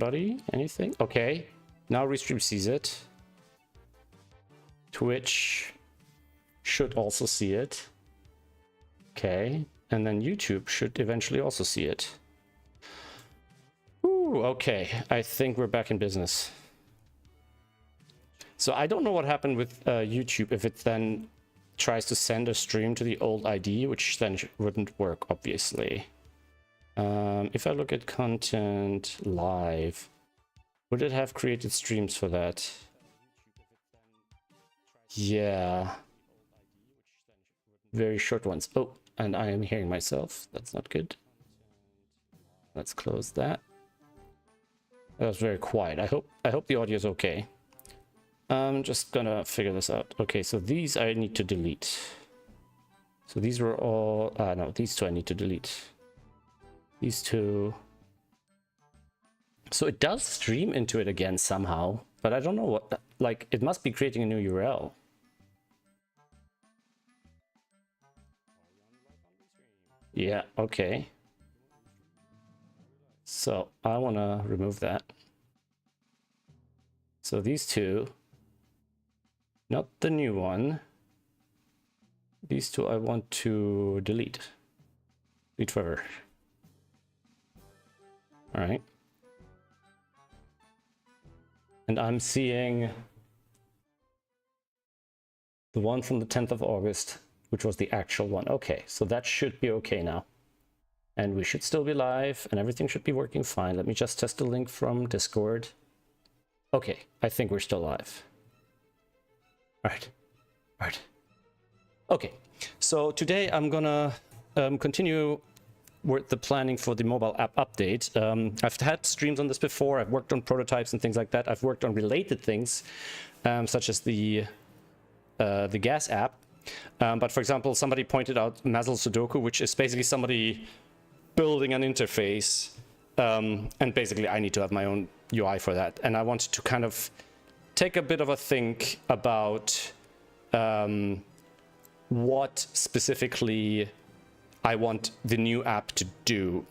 Anybody? Anything? Okay. Now Restream sees it. Twitch should also see it. Okay. And then YouTube should eventually also see it. Ooh, okay. I think we're back in business. So I don't know what happened with YouTube, if it then tries to send a stream to the old ID, which then wouldn't work, obviously. If I look at content live, would it have created streams for that? Yeah. Very short ones. Oh, and I am hearing myself. That's not good. Let's close that. That was very quiet. I hope the audio is okay. I'm just gonna figure this out. Okay, so these I need to delete. So these were all... no, these two I need to delete. These two... So it does stream into it again somehow, but I don't know what... Like, it must be creating a new URL. Yeah, okay. So I want to remove that. So these two... Not the new one. These two I want to delete. Delete forever. All right. And I'm seeing the one from the 10th of August, which was the actual one. Okay, so that should be okay now. And we should still be live and everything should be working fine. Let me just test the link from Discord. Okay, I think we're still live. All right. Okay, so today I'm gonna continue with the planning for the mobile app update. I've had streams on this before. I've worked on prototypes and things like that. I've worked on related things, such as the gas app. But for example, somebody pointed out Mazel Sudoku, which is basically somebody building an interface, and basically I need to have my own UI for that. And I wanted to kind of take a bit of a think about what specifically I want the new app to do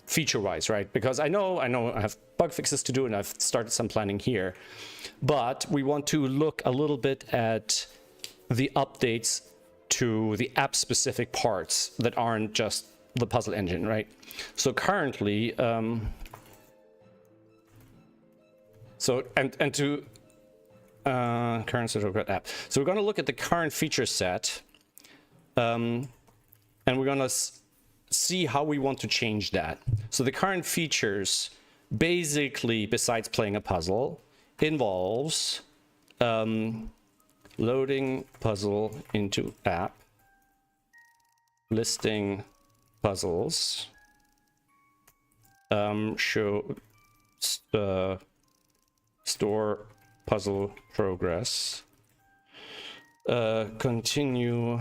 feature-wise, right? Because I know I have bug fixes to do and I've started some planning here, but we want to look a little bit at the updates to the app-specific parts that aren't just the puzzle engine, right? So currently, current SudokuPad app. So we're going to look at the current feature set, and we're going to see how we want to change that. So the current features, basically, besides playing a puzzle, involves loading puzzle into app, listing puzzles, store puzzle progress, continue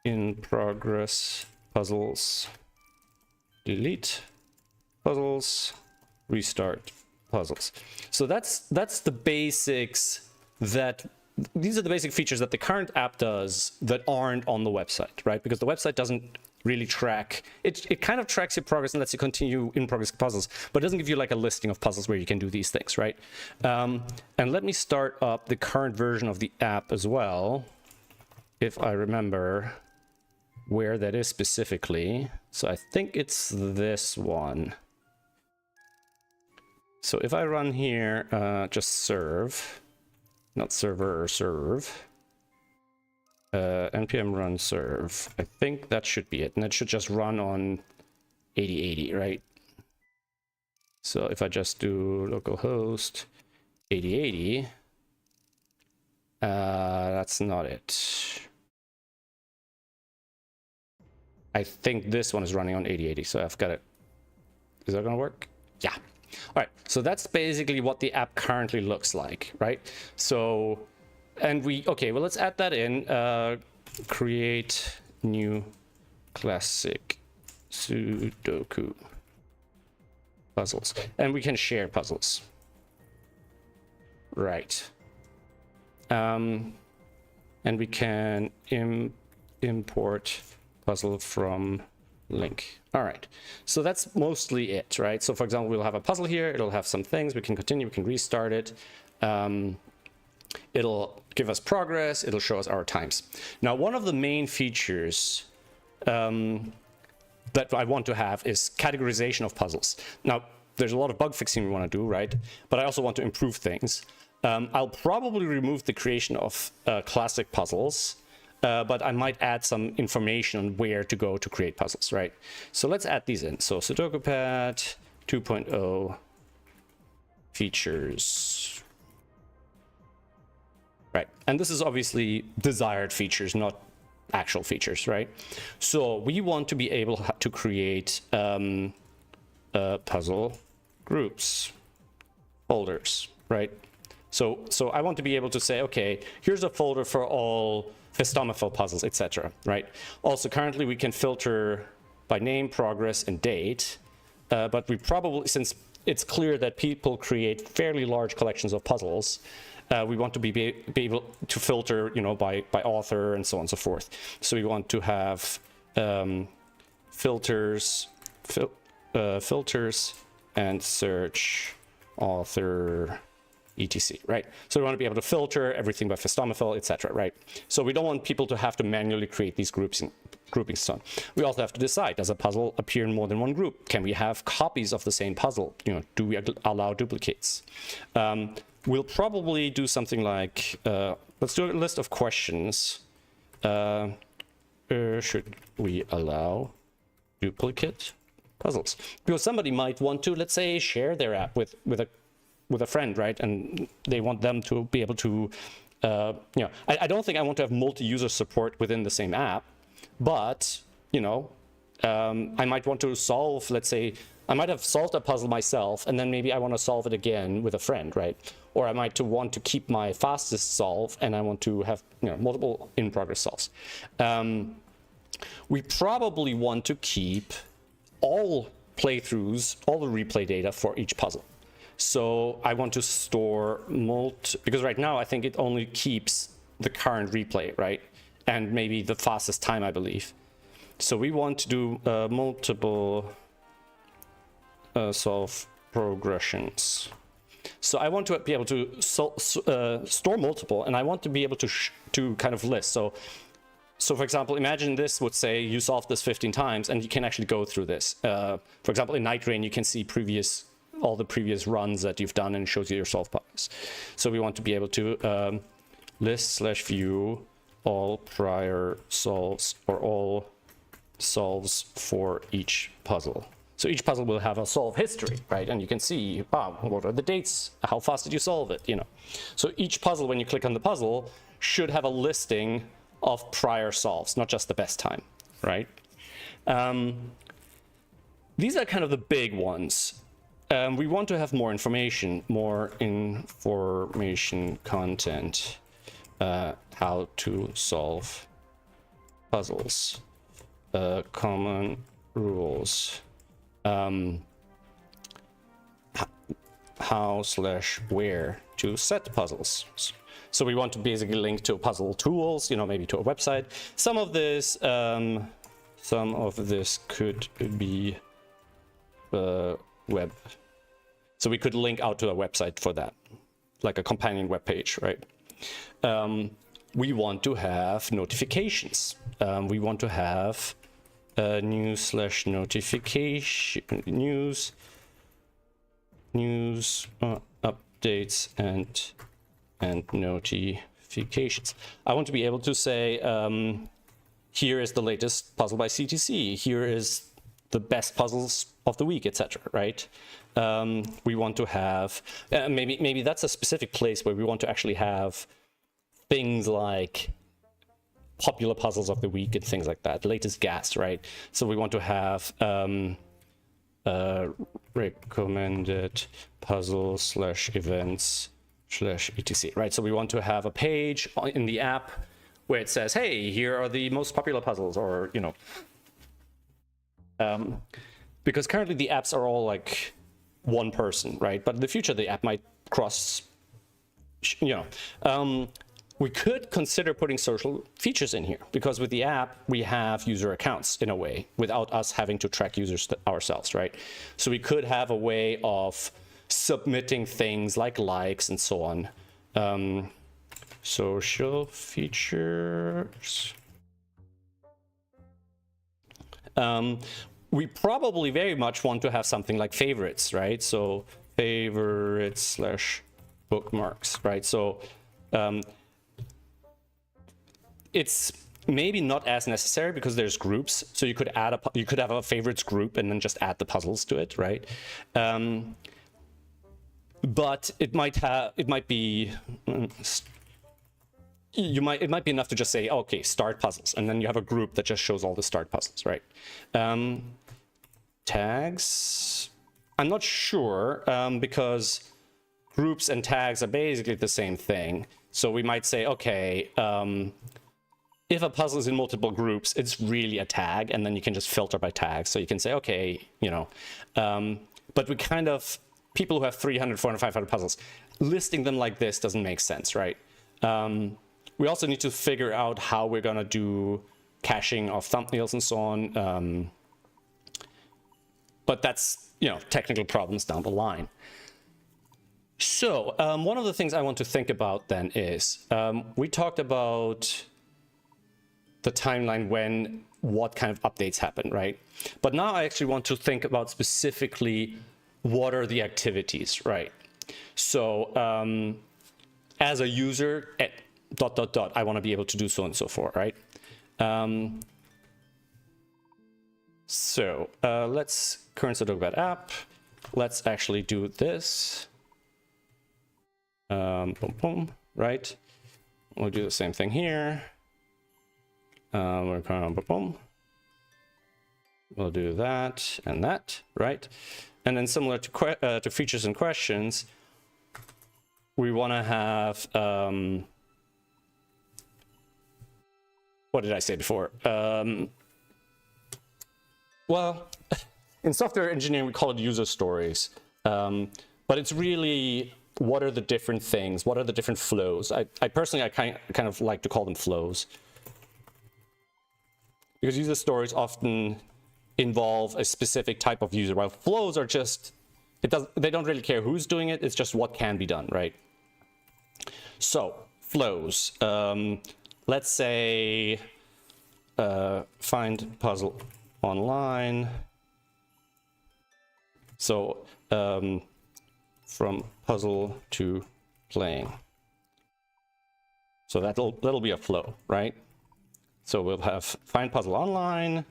in progress puzzles, delete puzzles, restart puzzles. So that's the basics. These are the basic features that the current app does that aren't on the website, right? Because the website doesn't really track it kind of tracks your progress and lets you continue in progress puzzles, but it doesn't give you like a listing of puzzles where you can do these things, right? And let me start up the current version of the app as well, if I remember where that is specifically. So I think it's this one. So if I run here, just serve, not server, or serve, npm run serve. I think that should be it, and it should just run on 8080, right? So if I just do localhost 8080, that's not it. I think this one is running on 8080, so I've got it. Is that gonna work? Yeah. All right, so that's basically what the app currently looks like, right? So, and okay, well, let's add that in. Create new classic Sudoku puzzles. And we can share puzzles. Right. And we can import puzzle from link. All right, so that's mostly it, right? So for example, we'll have a puzzle here, it'll have some things, we can continue, we can restart it. It'll give us progress, it'll show us our times. Now, one of the main features that I want to have is categorization of puzzles. Now, there's a lot of bug fixing we want to do, right? But I also want to improve things. I'll probably remove the creation of classic puzzles, but I might add some information on where to go to create puzzles, right? So let's add these in. So SudokuPad 2.0 features. Right, and this is obviously desired features, not actual features, right? So we want to be able to create puzzle groups, folders, right? So I want to be able to say, okay, here's a folder for all Festomifel puzzles, etc., right? Also, currently we can filter by name, progress, and date, but we probably, since it's clear that people create fairly large collections of puzzles, we want to be able to filter, you know, by author and so on and so forth. So we want to have filters and search author etc, right? So we want to be able to filter everything by Festomifel, etc, right? So we don't want people to have to manually create these groupings. So we also have to decide, does a puzzle appear in more than one group? Can we have copies of the same puzzle? You know, do we allow duplicates? We'll probably do something like, let's do a list of questions. Should we allow duplicate puzzles? Because somebody might want to, let's say, share their app with a friend, right? And they want them to be able to, you know, I don't think I want to have multi-user support within the same app, but, you know, I might want to solve, let's say, I might have solved a puzzle myself, and then maybe I want to solve it again with a friend, right? Or I might want to keep my fastest solve, and I want to have, you know, multiple in-progress solves. We probably want to keep all playthroughs, all the replay data for each puzzle. So I want to store because right now I think it only keeps the current replay, right? And maybe the fastest time, I believe. So we want to do multiple solve progressions. So I want to be able to store multiple, and I want to be able to kind of list. So for example, imagine this would say you solved this 15 times, and you can actually go through this. For example, in Night Rain, you can see all the previous runs that you've done, and it shows you your solve progress. So we want to be able to list/view all prior solves, or all solves for each puzzle. So each puzzle will have a solve history, right? And you can see, what are the dates? How fast did you solve it? You know. So each puzzle, when you click on the puzzle, should have a listing of prior solves, not just the best time, right? These are kind of the big ones. We want to have more information content, how to solve puzzles, common rules, how/where to set puzzles. So we want to basically link to puzzle tools, you know, maybe to a website. Some of this could be web. So we could link out to a website for that, like a companion web page, right? We want to have notifications. We want to have news/notification, news updates and notifications. I want to be able to say, here is the latest puzzle by CTC. Here is the best puzzles of the week, etc. Right? We want to have maybe that's a specific place where we want to actually have things like popular puzzles of the week and things like that, latest gas, right? So we want to have recommended puzzles/events/etc, right? So we want to have a page in the app where it says, hey, here are the most popular puzzles, or, you know, because currently the apps are all like one person, right? But in the future, the app might cross, you know. We could consider putting social features in here, because with the app, we have user accounts in a way without us having to track users ourselves, right? So we could have a way of submitting things like likes and so on. Social features. We probably very much want to have something like favorites, right? So favorites / bookmarks, right? So it's maybe not as necessary because there's groups. So you could add you could have a favorites group and then just add the puzzles to it, right? But it might be it might be enough to just say, okay, start puzzles, and then you have a group that just shows all the start puzzles, right? Tags, I'm not sure, because groups and tags are basically the same thing. So we might say, okay, if a puzzle is in multiple groups, it's really a tag, and then you can just filter by tags. So you can say, okay, you know, but we kind of, people who have 300, 400, 500 puzzles, listing them like this doesn't make sense, right? We also need to figure out how we're gonna do caching of thumbnails and so on. But that's, you know, technical problems down the line. So one of the things I want to think about then is, we talked about the timeline when what kind of updates happen, right? But now I actually want to think about specifically what are the activities, right? So as a user, I want to be able to do so and so forth, right? So let's current SudokuPad app. Let's actually do this. Boom, boom, right? We'll do the same thing here. We're going boom, boom. We'll do that and that, right? And then similar to features and questions, we want to have, what did I say before? Well, in software engineering, we call it user stories. But it's really, what are the different things? What are the different flows? I personally kind of like to call them flows, because user stories often involve a specific type of user, while flows are just, they don't really care who's doing it, it's just what can be done, right? So, flows. Let's say, find puzzle online. So, from puzzle to playing. So that'll be a flow, right? So we'll have find puzzle online.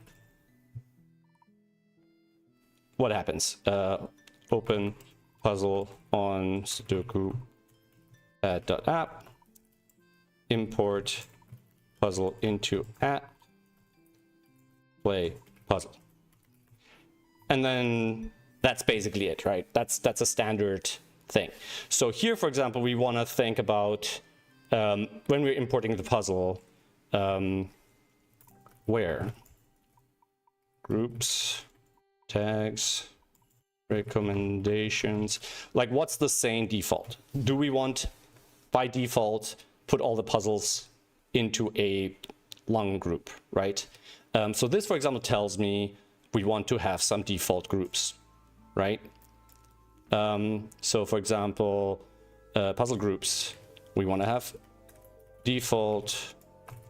What happens? Open puzzle on SudokuPad.app. Import puzzle into app. Play puzzle. And then that's basically it, right? That's a standard thing. So here, for example, we want to think about when we're importing the puzzle, where groups, tags, recommendations, like what's the sane default? Do we want by default put all the puzzles into a long group, right? So this, for example, tells me we want to have some default groups, right? So for example, puzzle groups, we want to have default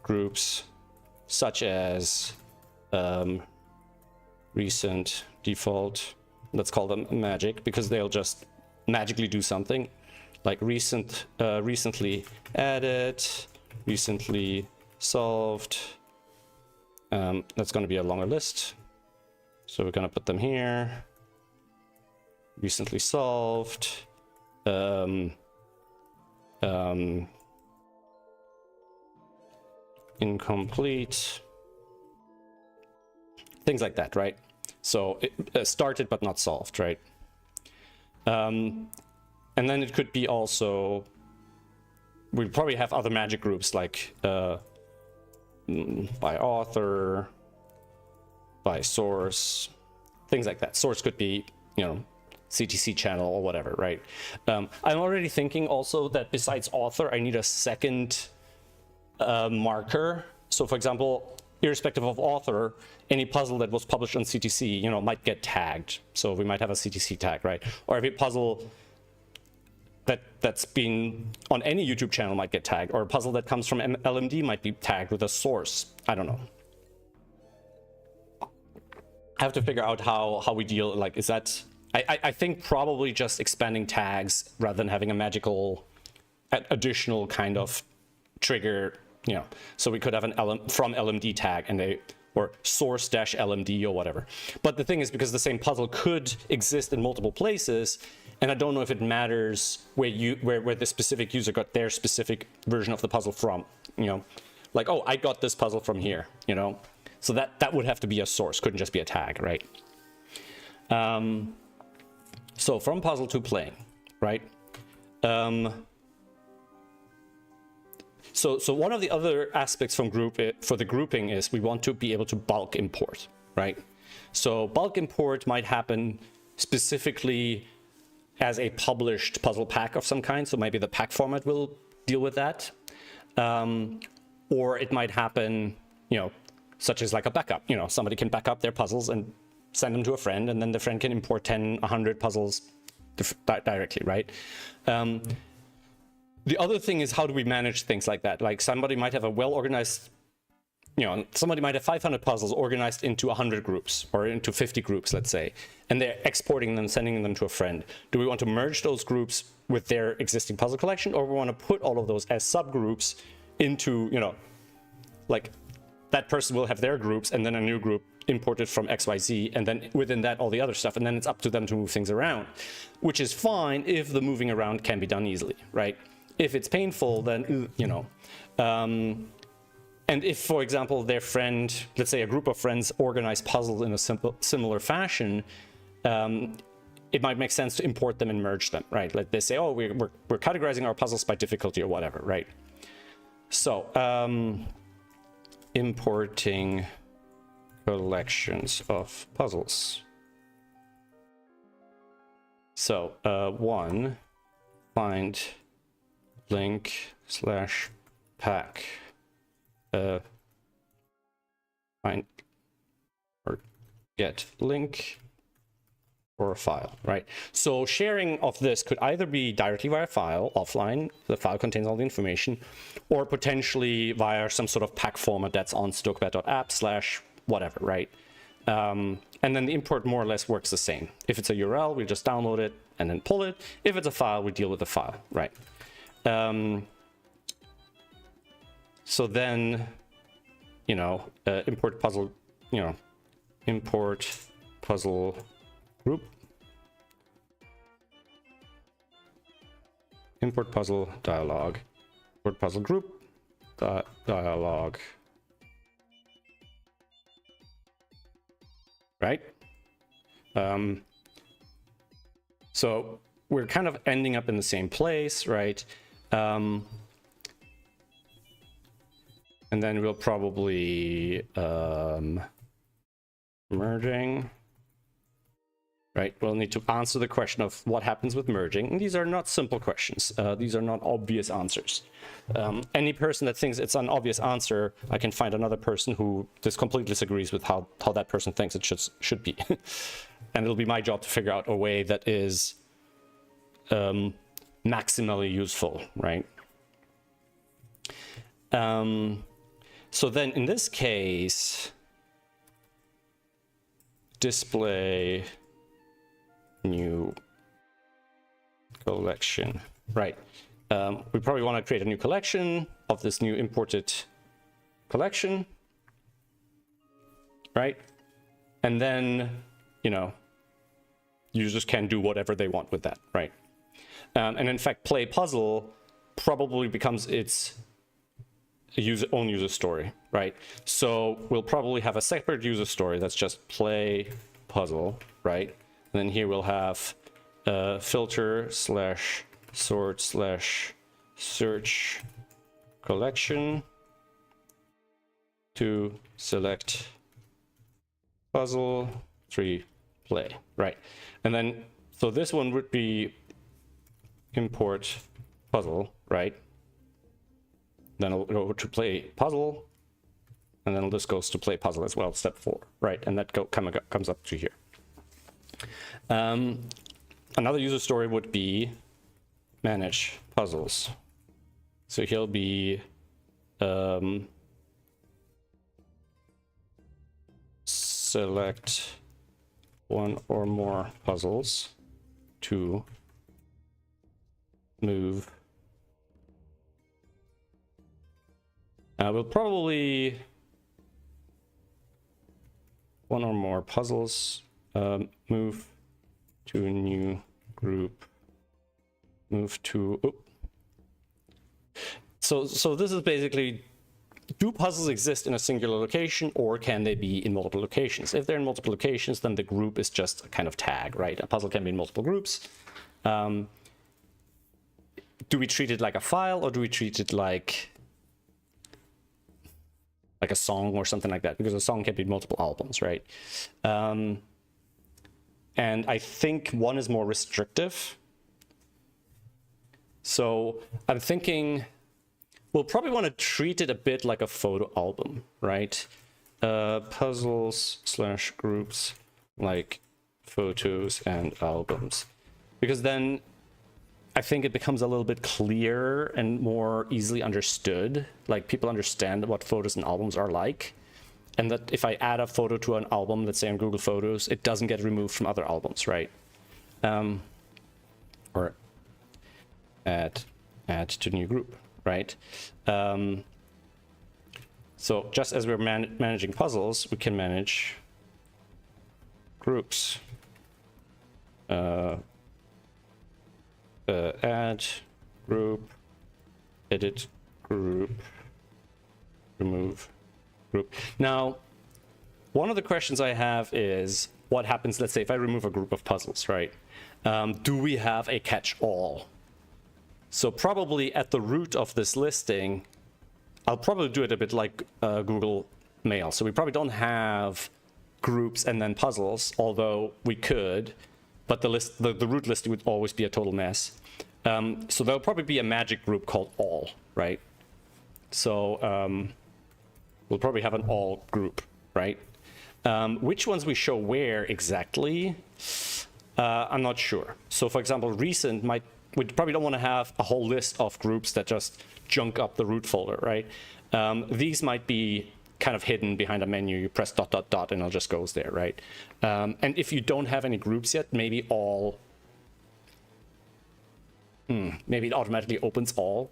groups such as recent default, let's call them magic, because they'll just magically do something, like recently added, recently solved. That's going to be a longer list, so we're going to put them here. Recently solved, incomplete, things like that, right? So it started but not solved, right? And then it could be also, we probably have other magic groups like by author, by source, things like that. Source could be, you know, CTC channel or whatever, right? I'm already thinking also that besides author, I need a second marker. So for example, irrespective of author, any puzzle that was published on CTC, you know, might get tagged. So we might have a CTC tag, right? Or every puzzle that's been on any YouTube channel might get tagged, or a puzzle that comes from LMD might be tagged with a source. I don't know. I have to figure out how we deal, like, is that, I think probably just expanding tags rather than having a magical additional kind of trigger, you know, so we could have an from LMD tag and or source-LMD or whatever. But the thing is, because the same puzzle could exist in multiple places, and I don't know if it matters where the specific user got their specific version of the puzzle from, you know, like, oh, I got this puzzle from here, you know. So that would have to be a source, couldn't just be a tag, right? So from puzzle to playing, right? So one of the other aspects from for the grouping is we want to be able to bulk import, right? So bulk import might happen specifically as a published puzzle pack of some kind. So maybe the pack format will deal with that. Or it might happen, you know, such as like a backup. You know, somebody can back up their puzzles and send them to a friend, and then the friend can import 10, 100 puzzles directly, right? The other thing is, how do we manage things like that? Like somebody might have a well-organized, you know, somebody might have 500 puzzles organized into 100 groups or into 50 groups, let's say, and they're exporting them, sending them to a friend. Do we want to merge those groups with their existing puzzle collection, or we want to put all of those as subgroups into, you know, like that person will have their groups and then a new group imported from XYZ, and then within that all the other stuff, and then it's up to them to move things around, which is fine if the moving around can be done easily, right? If it's painful, then, you know, and if, for example, their friend, let's say a group of friends organize puzzles in a similar fashion, it might make sense to import them and merge them, right? Like they say, oh, we're categorizing our puzzles by difficulty or whatever, right? So, importing collections of puzzles. So, one, find link / pack, find or get link or a file, right? So sharing of this could either be directly via file, offline, the file contains all the information, or potentially via some sort of pack format that's on SudokuPad.app / whatever, right? And then the import more or less works the same. If it's a URL, we just download it and then pull it. If it's a file, we deal with the file, right? So then, you know, import puzzle, you know, import puzzle group, import puzzle dialog, import puzzle group dialog, right? So we're kind of ending up in the same place, right? And then we'll probably merging, right? We'll need to answer the question of what happens with merging. And these are not simple questions. These are not obvious answers. Any person that thinks it's an obvious answer, I can find another person who just completely disagrees with how that person thinks it should be. And it'll be my job to figure out a way that is maximally useful, right? So then in this case, display new collection, right? We probably want to create a new collection of this new imported collection, right? And then, you know, users can do whatever they want with that, right? And in fact, play puzzle probably becomes its own user story, right? So we'll probably have a separate user story that's just play puzzle, right? And then here we'll have filter / sort / search collection to select puzzle 3 play, right? And then, so this one would be import puzzle, right? Then it'll go to play puzzle, and then this goes to play puzzle as well, step 4, right? And that comes up to here. Another user story would be manage puzzles. So he'll be select one or more puzzles to move. We'll probably one or more puzzles, move to a new group, move to, So this is basically, do puzzles exist in a singular location, or can they be in multiple locations? If they're in multiple locations, then the group is just a kind of tag, right? A puzzle can be in multiple groups. Do we treat it like a file, or do we treat it like a song or something like that? Because a song can be multiple albums, right? And I think one is more restrictive. So I'm thinking we'll probably want to treat it a bit like a photo album, right? Puzzles/groups like photos and albums. Because then I think it becomes a little bit clearer and more easily understood. Like, people understand what photos and albums are like. And that if I add a photo to an album, let's say on Google Photos, it doesn't get removed from other albums, right? Or add to new group, right? So just as we're managing puzzles, we can manage groups. Add group, edit group, remove group. Now, one of the questions I have is, what happens, let's say, if I remove a group of puzzles, right? Do we have a catch-all? So probably at the root of this listing, I'll probably do it a bit like Google Mail. So we probably don't have groups and then puzzles, although we could, but the root listing would always be a total mess. So there'll probably be a magic group called all, right? So we'll probably have an all group, right? Which ones we show where exactly, I'm not sure. So for example, recent we probably don't want to have a whole list of groups that just junk up the root folder, right? These might be kind of hidden behind a menu. You press ... and it just goes there, right? And if you don't have any groups yet, maybe all, maybe it automatically opens all.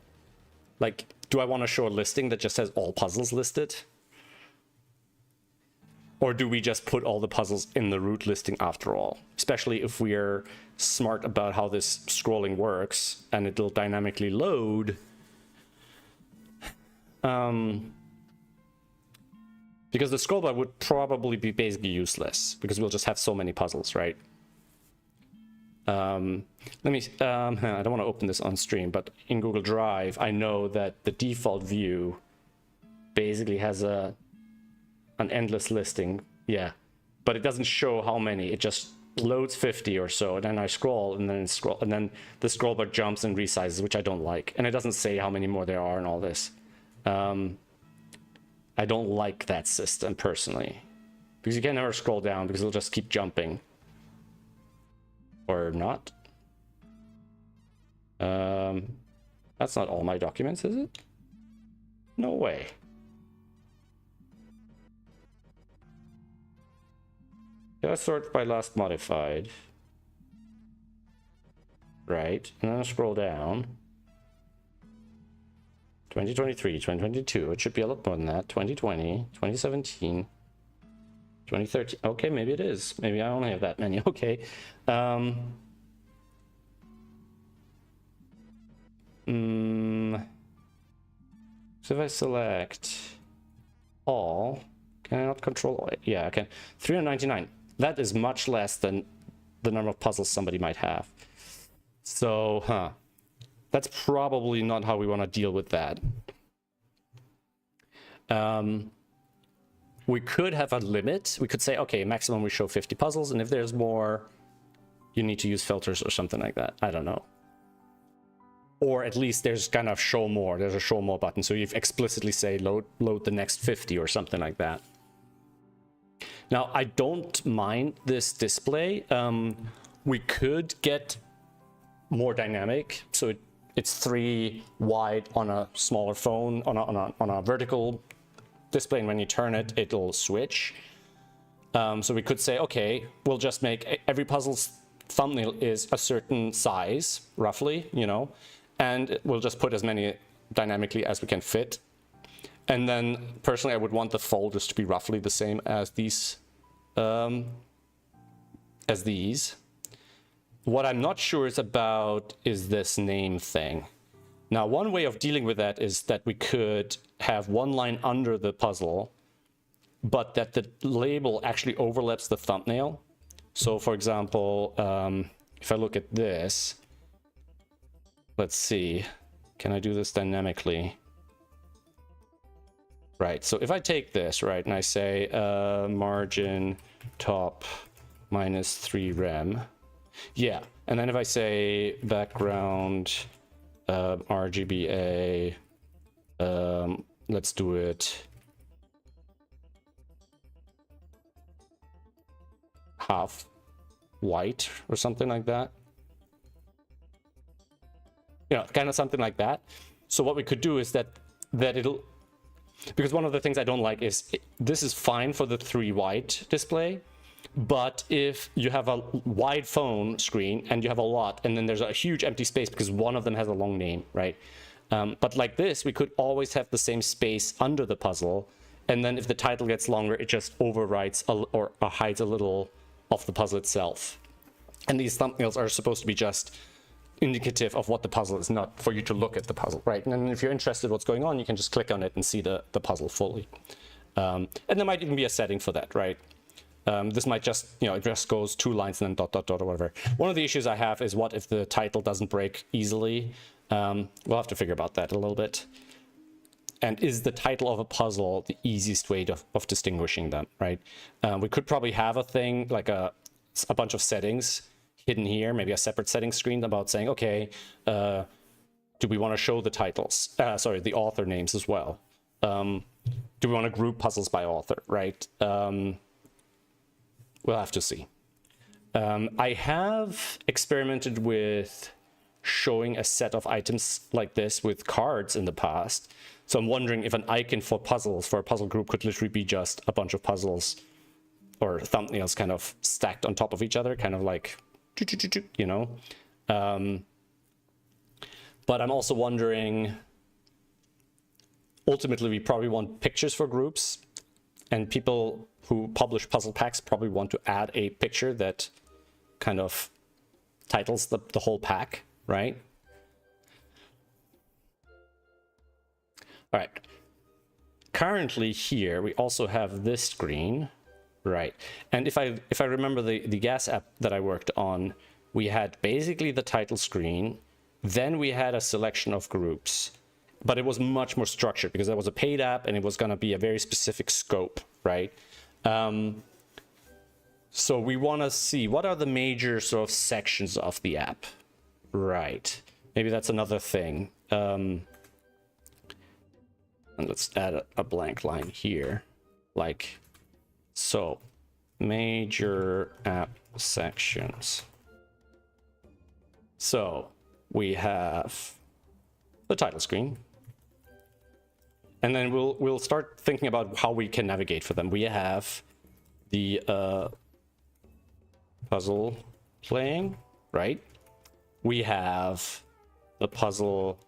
Like, do I want to show a listing that just has all puzzles listed? Or do we just put all the puzzles in the root listing after all? Especially if we're smart about how this scrolling works and it'll dynamically load. Because the scroll bar would probably be basically useless because we'll just have so many puzzles, right? I don't want to open this on stream, but in Google Drive, I know that the default view basically has an endless listing. Yeah, but it doesn't show how many. It just loads 50 or so, and then I scroll, and then the scroll bar jumps and resizes, which I don't like. And it doesn't say how many more there are and all this. I don't like that system personally, because you can never scroll down because it'll just keep jumping. Or not. That's not all my documents, is it? No way. Yeah, sort by last modified. Right, and then I'll scroll down. 2023, 2022, it should be a lot more than that. 2020, 2017, 2013. Okay, maybe it is. Maybe I only have that many. Okay. So if I select all, can I not control all? Yeah, I can. 399. That is much less than the number of puzzles somebody might have. So, that's probably not how we want to deal with that. We could have a limit. We could say, okay, maximum we show 50 puzzles, and if there's more, you need to use filters or something like that. I don't know. Or at least there's kind of show more. There's a show more button. So you explicitly say load the next 50 or something like that. Now, I don't mind this display. We could get more dynamic. So it's 3 wide on a smaller phone, on a vertical display. And when you turn it, it'll switch. So we could say, okay, we'll just make every puzzle's thumbnail is a certain size, roughly, you know, and we'll just put as many dynamically as we can fit. And then personally, I would want the folders to be roughly the same as these. What I'm not sure is about is this name thing. Now, one way of dealing with that is that we could have one line under the puzzle, but that the label actually overlaps the thumbnail. So for example, if I look at this, let's see, can I do this dynamically? Right, so if I take this, right, and I say margin top -3 rem, yeah, and then if I say background RGBA, let's do it half white or something like that. You know, kind of something like that. So what we could do is that it'll, because one of the things I don't like is this is fine for the 3 white display, but if you have a wide phone screen and you have a lot, and then there's a huge empty space because one of them has a long name, right? But like this, we could always have the same space under the puzzle, and then if the title gets longer, it just overwrites or hides a little of the puzzle itself. And these thumbnails are supposed to be just indicative of what the puzzle is, not for you to look at the puzzle, right? And then if you're interested in what's going on, you can just click on it and see the puzzle fully. And there might even be a setting for that, right? This might just, you know, it just goes 2 lines and then dot, dot, dot, or whatever. One of the issues I have is what if the title doesn't break easily? We'll have to figure about that a little bit. And is the title of a puzzle the easiest way of distinguishing them, right? We could probably have a thing like a bunch of settings hidden here, maybe a separate settings screen about saying, okay, do we want to show the titles? Sorry, the author names as well. Do we want to group puzzles by author, right? We'll have to see. I have experimented with showing a set of items like this with cards in the past. So I'm wondering if an icon for puzzles, for a puzzle group, could literally be just a bunch of puzzles or thumbnails kind of stacked on top of each other, kind of like, you know. But I'm also wondering, ultimately, we probably want pictures for groups, and people who publish puzzle packs probably want to add a picture that kind of titles the whole pack, right? All right. Currently here, we also have this screen, right? And if I remember the gas app that I worked on, we had basically the title screen, then we had a selection of groups, but it was much more structured because that was a paid app and it was going to be a very specific scope, right? So we want to see what are the major sort of sections of the app, right? Maybe that's another thing. And let's add a blank line here, like so. Major app sections. So we have the title screen, and then we'll start thinking about how we can navigate for them. We have the puzzle playing, right? We have the puzzle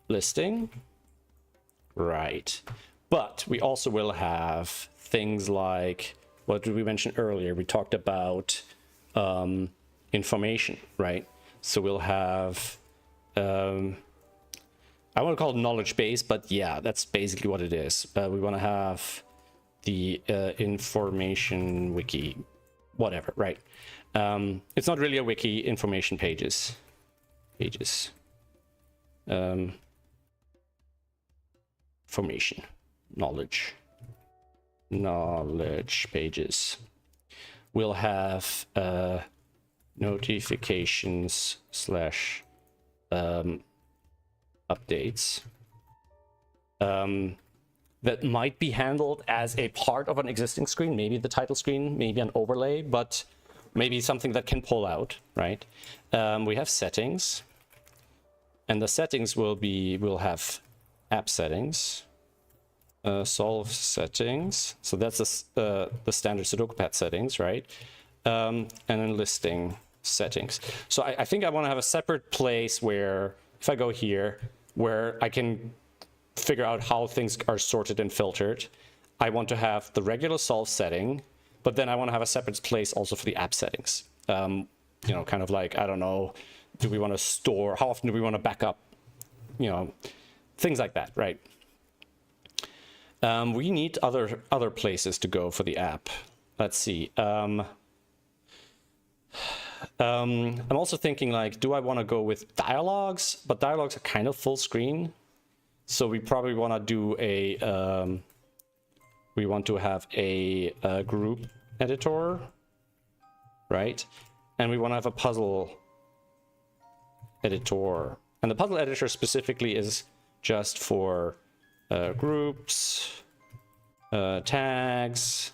listing, right? But we also will have things like, what did we mention earlier? We talked about information, right? So we'll have, I want to call it knowledge base, but yeah, that's basically what it is. We want to have the information wiki, whatever, right? It's not really a wiki, information pages. Information, knowledge pages. We'll have notifications / updates that might be handled as a part of an existing screen, maybe the title screen, maybe an overlay, but maybe something that can pull out, right? We have settings, and the settings we'll have app settings, solve settings. So that's the standard SudokuPad settings, right? And then listing settings. So I think I want to have a separate place where, if I go here, where I can figure out how things are sorted and filtered. I want to have the regular solve setting, but then I want to have a separate place also for the app settings. You know, kind of like, I don't know, do we want to store, how often do we want to back up? You know, things like that, right? We need other places to go for the app. Let's see. I'm also thinking, like, do I want to go with dialogues? But dialogues are kind of full screen. So we probably want to do a, we want to have a group editor, right? And we want to have a puzzle editor. And the puzzle editor specifically is just for groups, tags,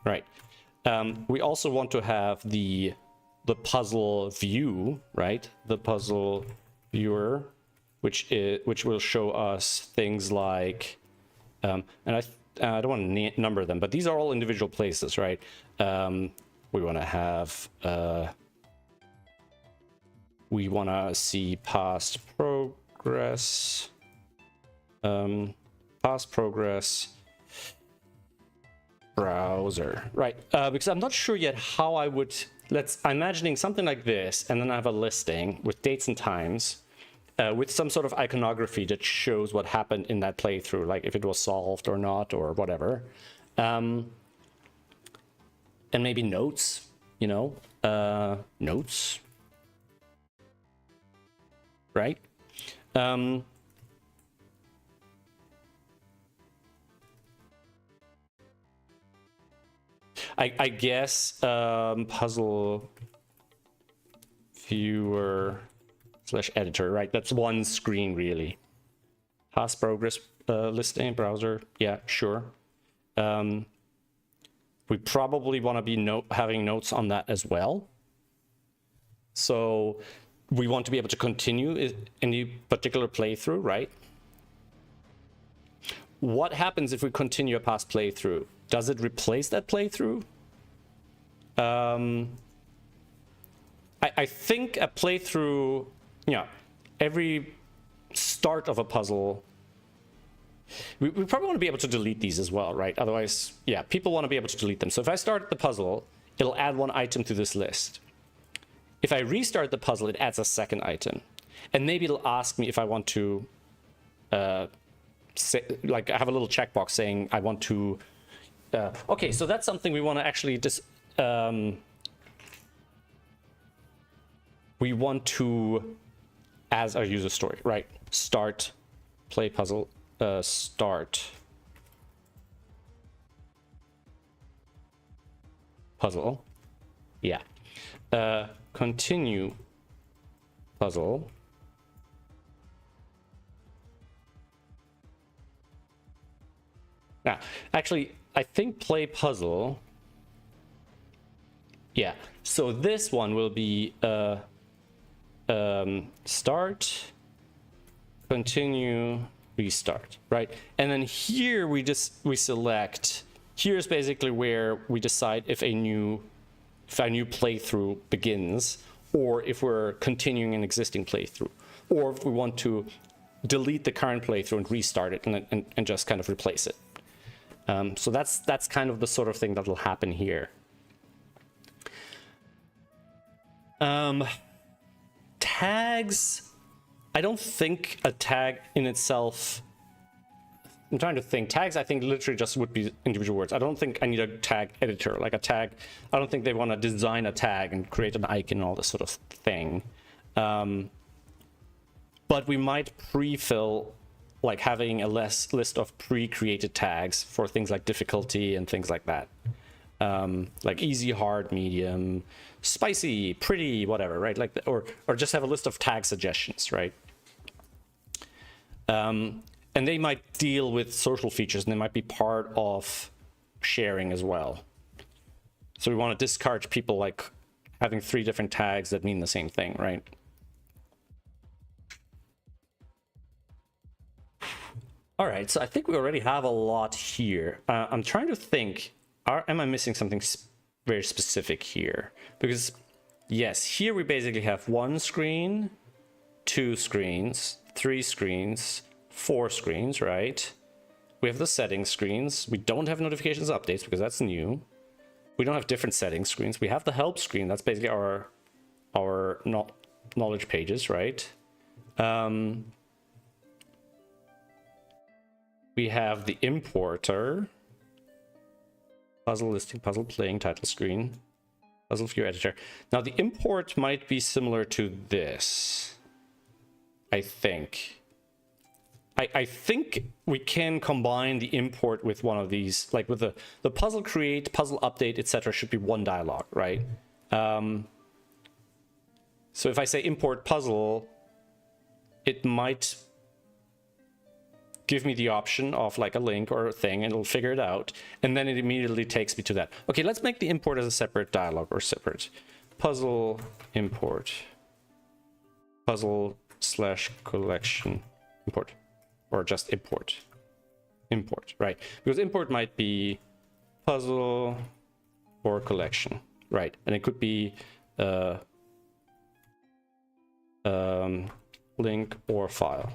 right? We also want to have the puzzle view, right? The puzzle viewer, which will show us things like, and I don't want to number them, but these are all individual places, right? We want to have, we want to see past progress, browser, right? Because I'm not sure yet how I would, I'm imagining something like this, and then I have a listing with dates and times, with some sort of iconography that shows what happened in that playthrough, like if it was solved or not, or whatever. And maybe notes, you know, notes, right? I guess puzzle viewer / editor, right? That's one screen really. Past progress listing browser, yeah, sure. We probably want to be having notes on that as well. So we want to be able to continue any particular playthrough, right? What happens if we continue a past playthrough? Does it replace that playthrough? I think a playthrough, yeah, every start of a puzzle, we probably want to be able to delete these as well, right? Otherwise, yeah, people want to be able to delete them. So if I start the puzzle, it'll add one item to this list. If I restart the puzzle, it adds a second item. And maybe it'll ask me if I want to, say, like, I have a little checkbox saying I want to, okay, so that's something we want to actually just, we want to, as our user story, right? Start, play puzzle, start puzzle, yeah. Continue puzzle. Now, actually, I think play puzzle. Yeah, so this one will be start, continue, restart, right? And then here we select, here's basically where we decide if a new playthrough begins, or if we're continuing an existing playthrough, or if we want to delete the current playthrough and restart it and just kind of replace it. So that's kind of the sort of thing that will happen here. Tags, I don't think a tag in itself, I'm trying to think, tags I think literally just would be individual words. I don't think I need a tag editor, like a tag, I don't think they want to design a tag and create an icon and all this sort of thing. But we might pre-fill, like having a list of pre-created tags for things like difficulty and things like that. Like easy, hard, medium, spicy, pretty, whatever, right? Like, or just have a list of tag suggestions, right? And they might deal with social features, and they might be part of sharing as well. So we want to discourage people like having 3 different tags that mean the same thing, right? All right, so I think we already have a lot here. I'm trying to think, am I missing something very specific here? Because yes, here we basically have 1 screen, 2 screens, 3 screens, 4 screens, right? We have the settings screens. We don't have notifications updates because that's new. We don't have different settings screens. We have the help screen. That's basically our knowledge pages, right? We have the importer, puzzle listing, puzzle playing, title screen, puzzle view editor. Now the import might be similar to this, I think. I think we can combine the import with one of these, like with the puzzle create, puzzle update, etc. should be one dialog, right? So if I say import puzzle, it might give me the option of like a link or a thing, and it'll figure it out, and then it immediately takes me to that. Okay, let's make the import as a separate dialog or separate puzzle import, puzzle / collection import, or just import, right? Because import might be puzzle or collection, right? And it could be link or file.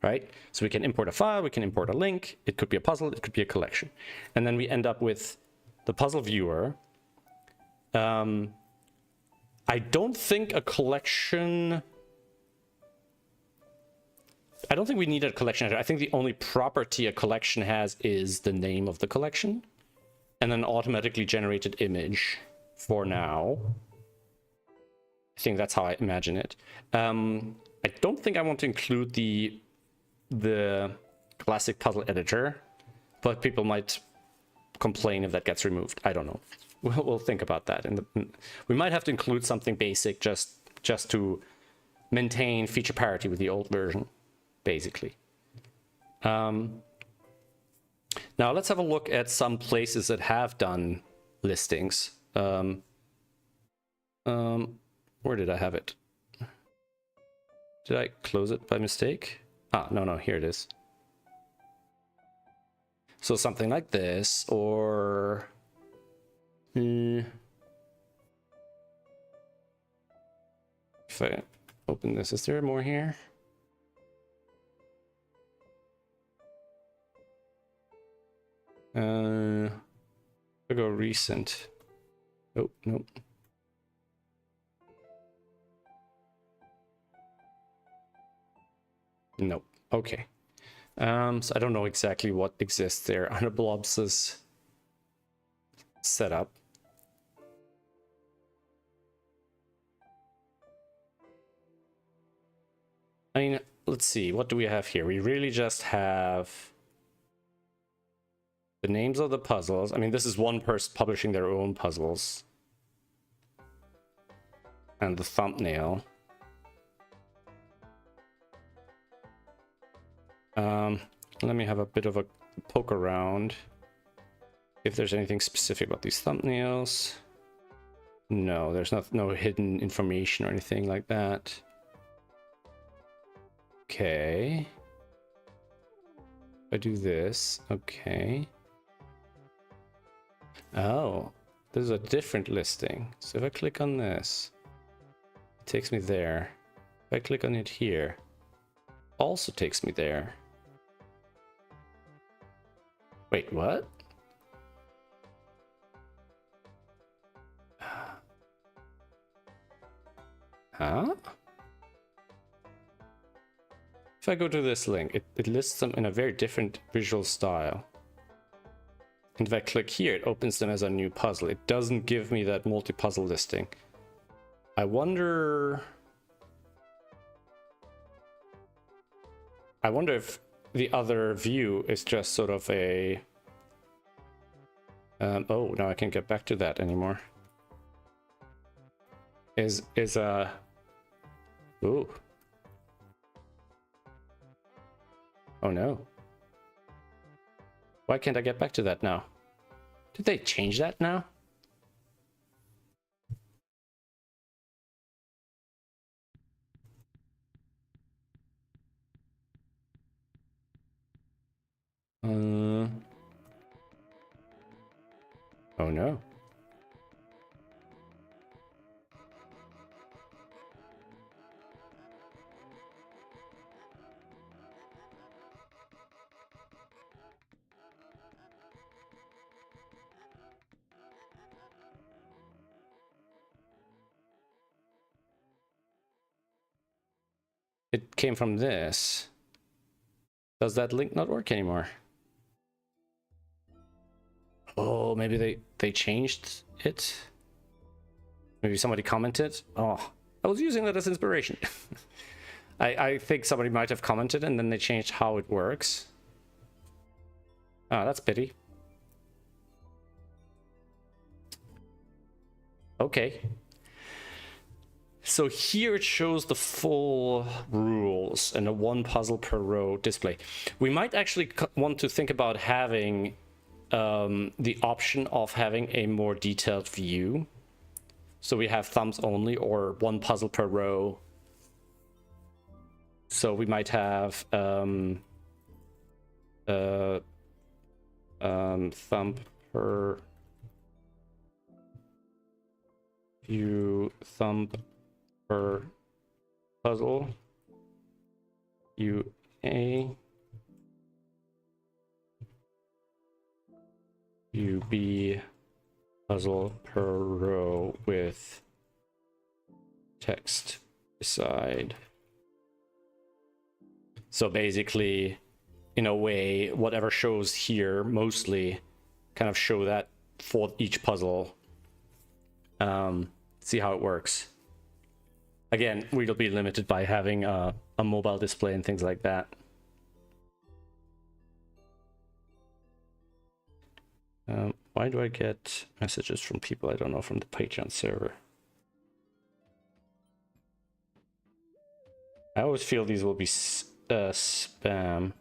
Right? So we can import a file, we can import a link, it could be a puzzle, it could be a collection. And then we end up with the puzzle viewer. I don't think a collection... I don't think we need a collection editor. I think the only property a collection has is the name of the collection, and an automatically generated image for now. I think that's how I imagine it. I don't think I want to include the classic puzzle editor, but people might complain if that gets removed. I don't know. We'll think about that. And we might have to include something basic just to maintain feature parity with the old version, basically. Now let's have a look at some places that have done listings. Where did I have it? Did I close it by mistake? Ah, no, here it is. So something like this, or... if I open this, is there more here? I'll go recent. Oh, nope. Nope. Okay. So I don't know exactly what exists there under Blobs's setup. I mean, let's see. What do we have here? We really just have the names of the puzzles. I mean, this is one person publishing their own puzzles. And the thumbnail. Let me have a bit of a poke around if there's anything specific about these thumbnails. No, there's no hidden information or anything like that. Okay. I do this. Okay. Oh, this is a different listing. So if I click on this, it takes me there. If I click on it here, also takes me there. Wait, what? Huh? If I go to this link, it lists them in a very different visual style. And if I click here, it opens them as a new puzzle. It doesn't give me that multi-puzzle listing. I wonder if the other view is just sort of a Oh, now I can't get back to that anymore. Ooh. Oh no. Why can't I get back to that now? Did they change that now? Oh no. It came from this. Does that link not work anymore? Oh, maybe they changed it? Maybe somebody commented? Oh, I was using that as inspiration. I think somebody might have commented and then they changed how it works. Ah, that's pity. Okay. So here it shows the full rules and a one puzzle per row display. We might actually want to think about having the option of having a more detailed view. So we have thumbs only or one puzzle per row. So we might have thumb per view, thumb per puzzle, UA, UB puzzle per row with text beside. So basically, in a way, whatever shows here mostly kind of show that for each puzzle. See how it works. Again, we'll be limited by having a mobile display and things like that. Why do I get messages from people I don't know from the Patreon server? I always feel these will be spam.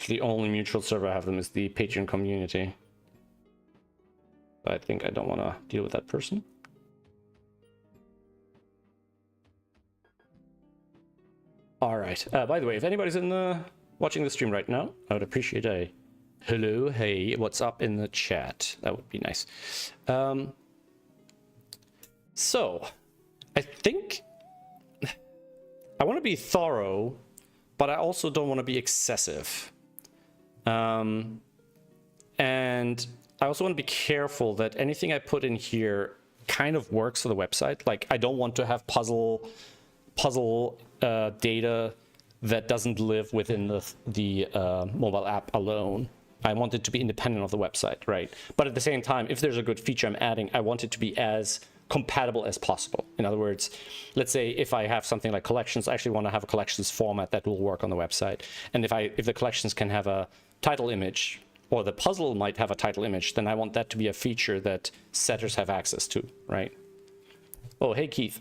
The only mutual server I have them is the Patreon community. I think I don't want to deal with that person. All right. By the way, if anybody's watching the stream right now, I would appreciate a hello, hey, what's up in the chat. That would be nice. So, I think I want to be thorough, but I also don't want to be excessive. And I also want to be careful that anything I put in here kind of works for the website. Like, I don't want to have puzzle data that doesn't live within the mobile app alone. I want it to be independent of the website, right? But at the same time, if there's a good feature I'm adding, I want it to be as compatible as possible. In other words, let's say if I have something like collections, I actually want to have a collections format that will work on the website. And if the collections can have a title image, or the puzzle might have a title image, then I want that to be a feature that setters have access to, right? Oh, hey, Keith.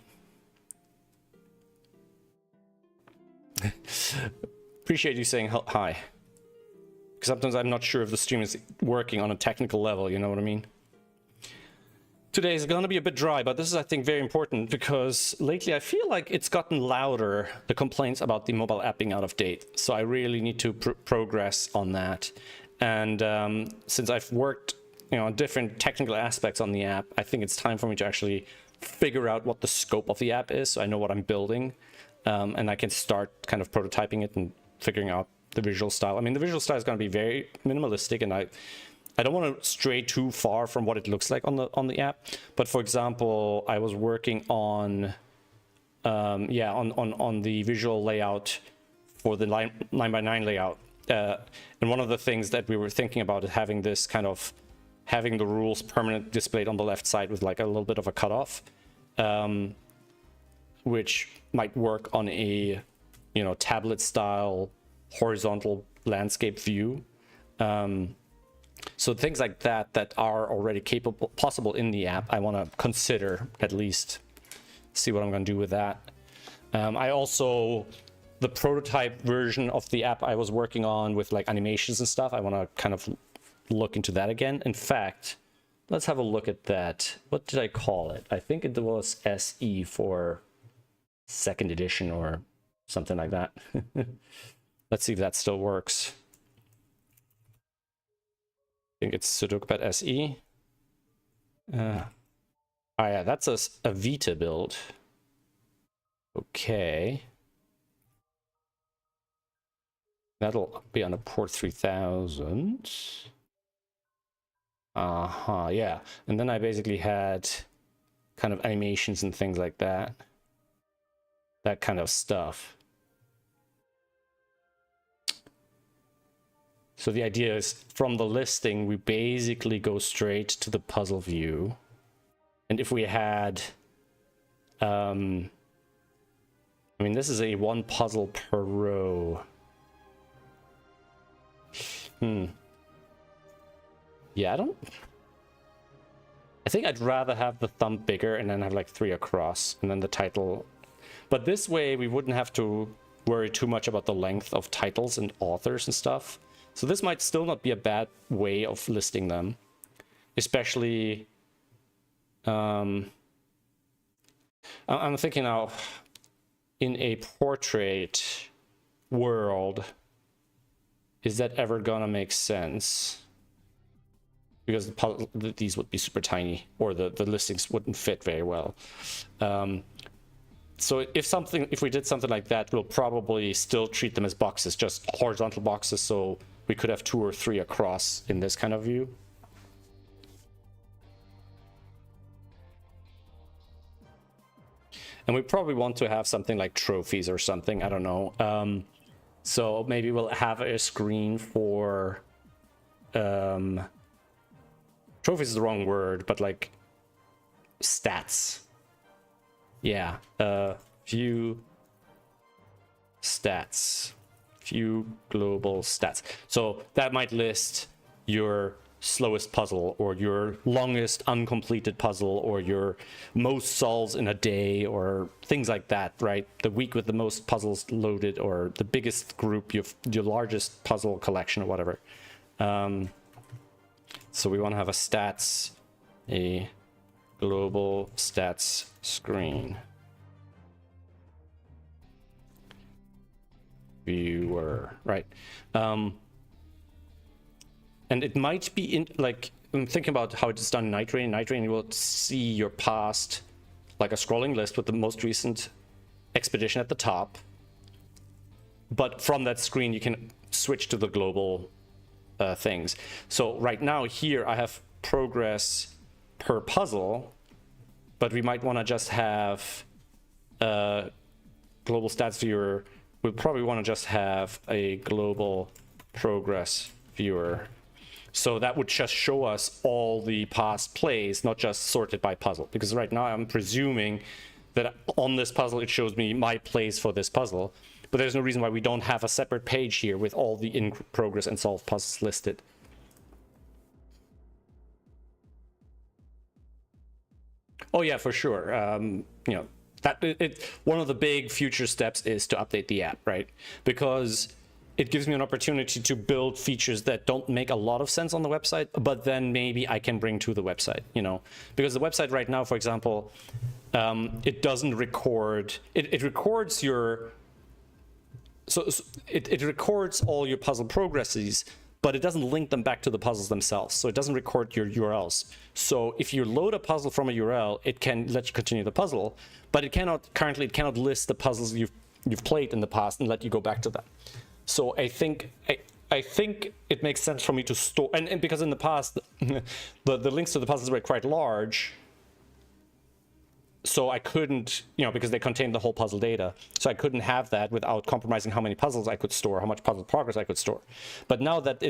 Appreciate you saying hi. Because sometimes I'm not sure if the stream is working on a technical level, you know what I mean? Today is gonna be a bit dry, but this is, I think, very important because lately I feel like it's gotten louder, the complaints about the mobile app being out of date. So I really need to progress on that. And since I've worked, on different technical aspects on the app, I think it's time for me to actually figure out what the scope of the app is, so I know what I'm building, and I can start kind of prototyping it and figuring out the visual style. I mean, the visual style is going to be very minimalistic, and I don't want to stray too far from what it looks like on the app. But for example, I was working on on the visual layout for the 9x9 layout. And one of the things that we were thinking about is having this kind of having the rules permanent displayed on the left side with like a little bit of a cutoff, which might work on a tablet style horizontal landscape view. So things like that are already possible in the app, I want to consider at least, see what I'm going to do with that. I also, the prototype version of the app I was working on with like animations and stuff, I want to kind of look into that again. In fact, let's have a look at that. What did I call it? I think it was SE for second edition or something like that. Let's see if that still works. I think it's SudokuPad SE. Oh yeah, that's a Vita build. Okay. That'll be on a port 3000. Yeah. And then I basically had kind of animations and things like that. That kind of stuff. So the idea is from the listing, we basically go straight to the puzzle view. And if we had, I mean, this is a 1 puzzle per row. Yeah, I think I'd rather have the thumb bigger and then have like 3 across and then the title. But this way we wouldn't have to worry too much about the length of titles and authors and stuff. So this might still not be a bad way of listing them, especially I'm thinking now in a portrait world, is that ever gonna make sense? Because these would be super tiny, or the listings wouldn't fit very well. So if we did something like that, we'll probably still treat them as boxes, just horizontal boxes, so we could have 2 or 3 across in this kind of view. And we probably want to have something like trophies or something, I don't know. So maybe we'll have a screen for trophies is the wrong word, but like stats. Yeah, view stats, view global stats. So that might list your slowest puzzle or your longest uncompleted puzzle or your most solves in a day or things like that, right? The week with the most puzzles loaded or the biggest group, your largest puzzle collection or whatever. So we want to have a global stats screen. Viewer, right? And it might be like, I'm thinking about how it's done in Night Rain. In Night Rain, you will see your past, like a scrolling list with the most recent expedition at the top. But from that screen, you can switch to the global things. So right now here, I have progress per puzzle, but we might want to just have global stats viewer. We'll probably want to just have a global progress viewer. So that would just show us all the past plays, not just sorted by puzzle. Because right now I'm presuming that on this puzzle, it shows me my plays for this puzzle. But there's no reason why we don't have a separate page here with all the in progress and solved puzzles listed. Oh yeah, for sure. You know, one of the big future steps is to update the app, right? Because it gives me an opportunity to build features that don't make a lot of sense on the website, but then maybe I can bring to the website, you know? Because the website right now, for example, it doesn't record, it records your, it records all your puzzle progresses, but it doesn't link them back to the puzzles themselves. So it doesn't record your URLs. So if you load a puzzle from a URL, it can let you continue the puzzle, but it cannot, currently it cannot list the puzzles you've played in the past and let you go back to them. So I think it makes sense for me to store, and because in the past the links to the puzzles were quite large, so I couldn't, you know, because they contained the whole puzzle data, so I couldn't have that without compromising how many puzzles I could store, how much puzzle progress I could store. But now that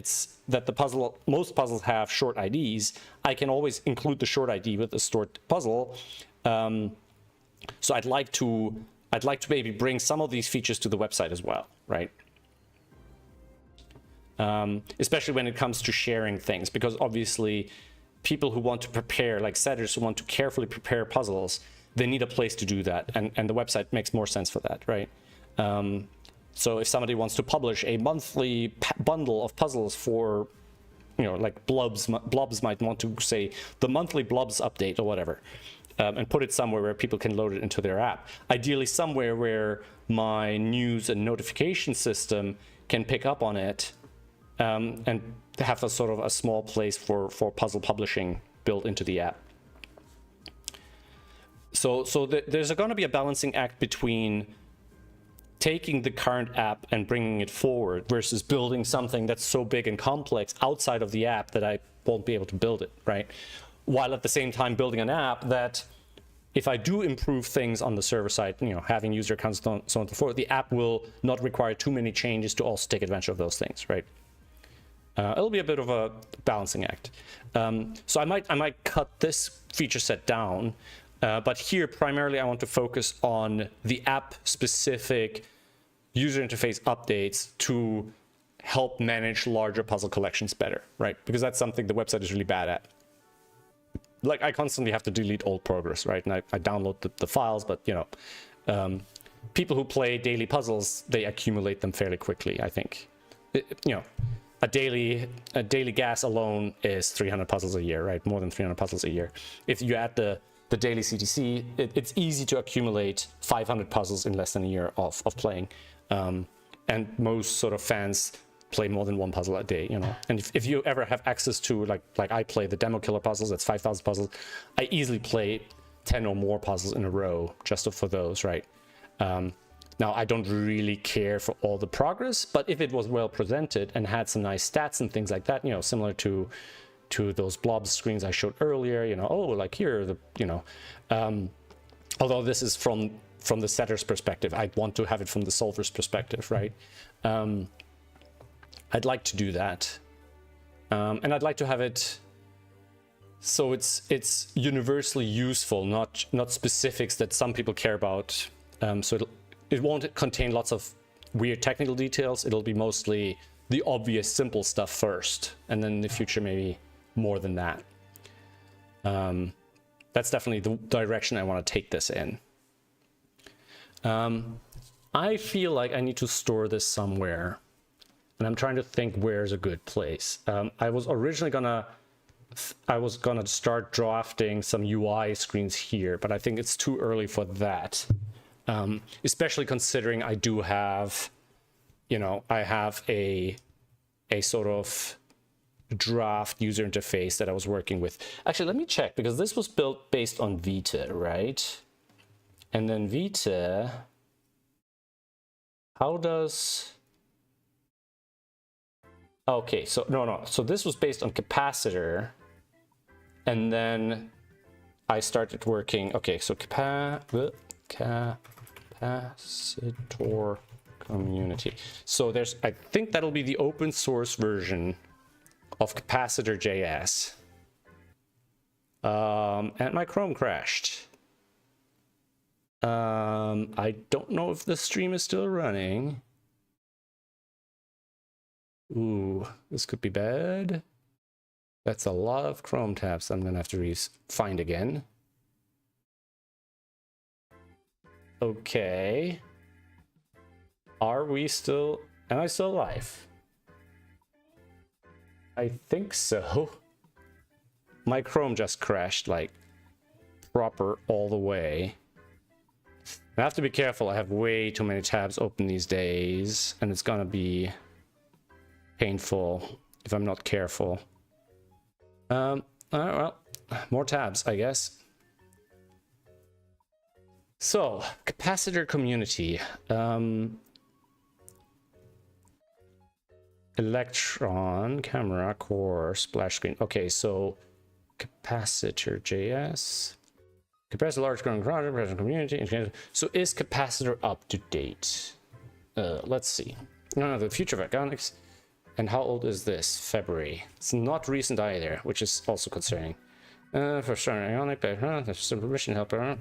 most puzzles have short IDs, I can always include the short ID with the stored puzzle. So I'd like to maybe bring some of these features to the website as well, right? especially when it comes to sharing things, because obviously people who want to prepare, like setters who want to carefully prepare puzzles, they need a place to do that, and the website makes more sense for that, right? So if somebody wants to publish a monthly bundle of puzzles for, you know, like blobs might want to say the monthly blobs update or whatever, and put it somewhere where people can load it into their app. Ideally somewhere where my news and notification system can pick up on it, and have a sort of a small place for puzzle publishing built into the app. So there's going to be a balancing act between taking the current app and bringing it forward versus building something that's so big and complex outside of the app that I won't be able to build it, right? While at the same time building an app that, if I do improve things on the server side, you know, having user accounts, so on and so forth, the app will not require too many changes to also take advantage of those things, right? It'll be a bit of a balancing act. So I might cut this feature set down, but here primarily I want to focus on the app-specific user interface updates to help manage larger puzzle collections better, right? Because that's something the website is really bad at. Like, I constantly have to delete old progress, right? And I download the files, but, you know, people who play daily puzzles, they accumulate them fairly quickly, I think. You know, a daily gas alone is 300 puzzles a year, right? More than 300 puzzles a year. If you add the daily CTC, it's easy to accumulate 500 puzzles in less than a year of playing. And most sort of fans play more than one puzzle a day, you know. And if you ever have access to, like I play the demo killer puzzles, that's 5,000 puzzles. I easily play 10 or more puzzles in a row just for those, right? Now, I don't really care for all the progress, but if it was well presented and had some nice stats and things like that, you know, similar to those blob screens I showed earlier, you know, oh, like here, the, you know, although this is from the setter's perspective, I'd want to have it from the solver's perspective, right? I'd like to do that. And I'd like to have it so it's universally useful, not specifics that some people care about. So it won't contain lots of weird technical details. It'll be mostly the obvious simple stuff first, and then in the future maybe more than that. That's definitely the direction I want to take this in. I feel like I need to store this somewhere, and I'm trying to think where's a good place. I was originally gonna start drafting some UI screens here, but I think it's too early for that. Especially considering I do have, you know, I have a sort of draft user interface that I was working with. Actually, let me check, because this was built based on Vita, right? And then Vita, how does... Okay, so no. So this was based on capacitor, and then I started working... Okay, so capacitor community. So there's, I think that'll be the open source version of capacitor.js. And my Chrome crashed. I don't know if the stream is still running. Ooh, this could be bad. That's a lot of Chrome tabs I'm gonna have to find again. Okay. Are we still... Am I still alive? I think so. My Chrome just crashed, like, proper all the way. I have to be careful. I have way too many tabs open these days, and it's gonna be painful if I'm not careful. Well, more tabs, I guess. So, capacitor community. Electron, camera, core, splash screen. Okay, so capacitor.js. Capacitor large growing project, community. So is capacitor up to date? Let's see. No, the future of Iconics. And how old is this? February. It's not recent either, which is also concerning. For starting Ionic, permission helper.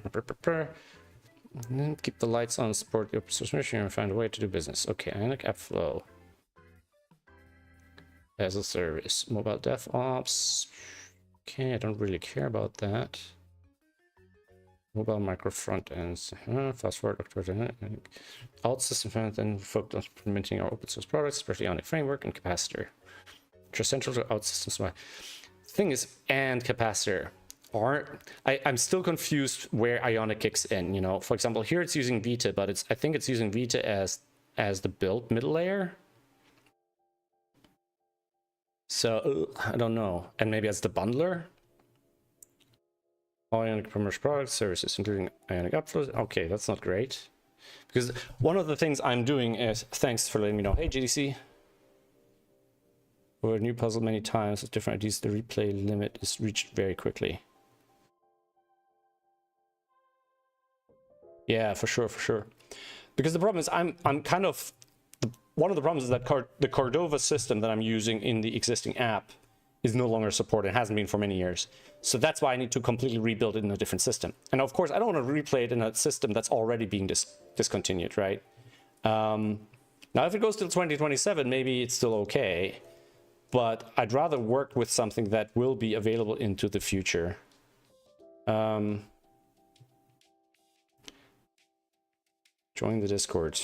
Keep the lights on, support your submission, and find a way to do business. Okay, Ionic app flow. as a service. Mobile DevOps. Okay, I don't really care about that. Mobile micro front ends. Fast forward alt system front end focused on implementing our open source products, especially Ionic framework and capacitor, which are central to out systems. Thing is, and capacitor are I'm still confused where Ionic kicks in. You know, for example, here it's using Vita, but I think it's using Vita as the build middle layer. So I don't know, and maybe as the bundler. All Ionic commercial products, services, including Ionic uploads. Okay, that's not great. Because one of the things I'm doing is, thanks for letting me know. Hey, GDC. For a new puzzle many times with different IDs, the replay limit is reached very quickly. Yeah, for sure, for sure. Because the problem is I'm kind of... one of the problems is that the Cordova system that I'm using in the existing app is no longer supported. It hasn't been for many years. So that's why I need to completely rebuild it in a different system. And of course, I don't want to replay it in a system that's already being discontinued, right? Now, if it goes till 2027, maybe it's still okay. But I'd rather work with something that will be available into the future. Join the Discord.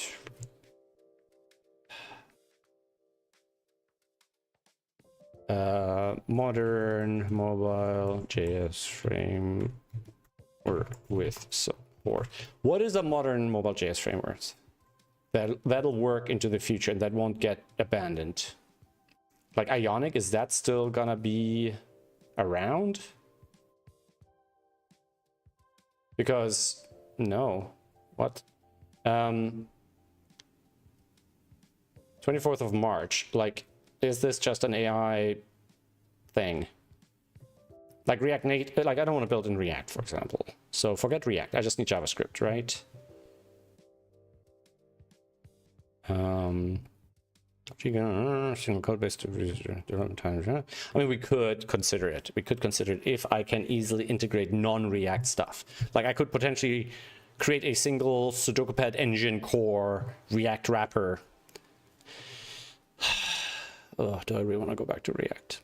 Modern mobile JS framework with support. What is a modern mobile JS framework? That'll work into the future and that won't get abandoned. Like Ionic, is that still gonna be around? Because no. What? 24th of March, like, is this just an AI thing? Like React Native, like I don't want to build in React, for example. So forget React, I just need JavaScript, right? Single code based development time. I mean, we could consider it. We could consider it if I can easily integrate non-React stuff. Like I could potentially create a single SudokuPad engine core React wrapper. Oh, do I really want to go back to React?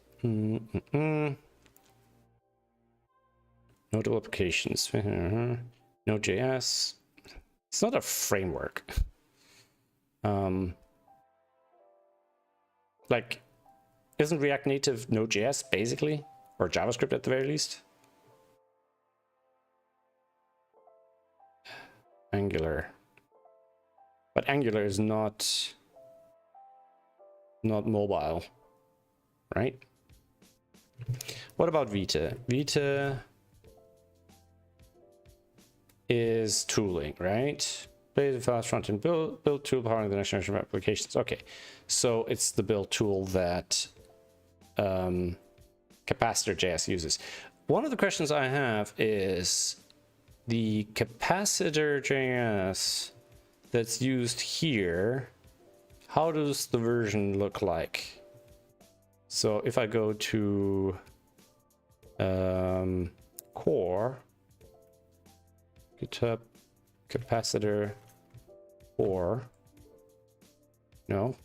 Notable applications. Node.js. It's not a framework. Like, isn't React Native Node.js basically? Or JavaScript at the very least? Angular. But Angular is not mobile, right? What about Vita? Vita is tooling, right? Basic fast front-end build tool powering the next generation of applications. Okay, so it's the build tool that capacitor.js uses. One of the questions I have is the capacitor.js that's used here. How does the version look like? So if I go to core, GitHub capacitor core, no.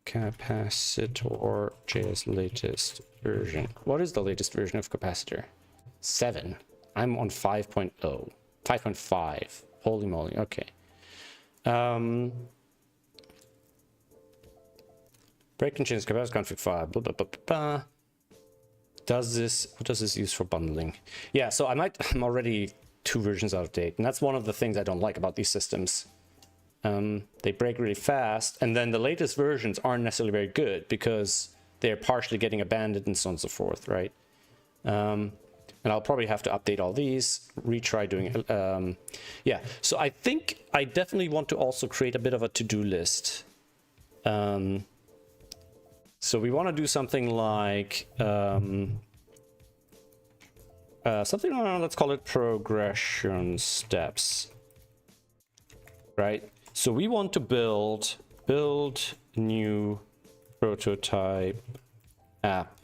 Capacitor JS latest version. What is the latest version of capacitor? 7. I'm on 5.0. 5.5. Holy moly. Okay. Break and change capacitor config file. Blah, blah, blah, blah, blah. What does this use for bundling? Yeah, so I'm already 2 versions out of date, and that's one of the things I don't like about these systems. They break really fast, and then the latest versions aren't necessarily very good because they're partially getting abandoned and so on and so forth, right? And I'll probably have to update all these, retry doing it. Yeah, so I think I definitely want to also create a bit of a to-do list. So we want to do something like something around, let's call it progression steps, right? So we want to build new prototype app,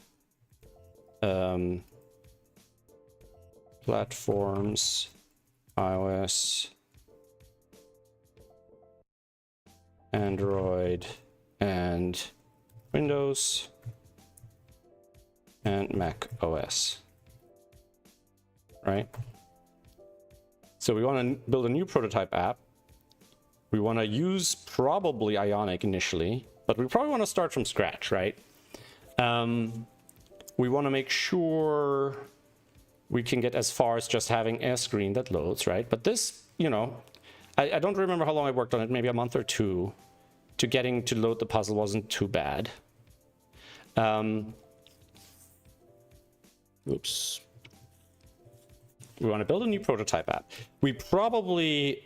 platforms, iOS, Android and Windows and Mac OS, right? So we want to build a new prototype app. We want to use probably Ionic initially, but we probably want to start from scratch, right? We want to make sure we can get as far as just having a screen that loads, right? But this, you know, I don't remember how long I worked on it, maybe a month or two, to getting to load the puzzle wasn't too bad. Oops. We want to build a new prototype app. We probably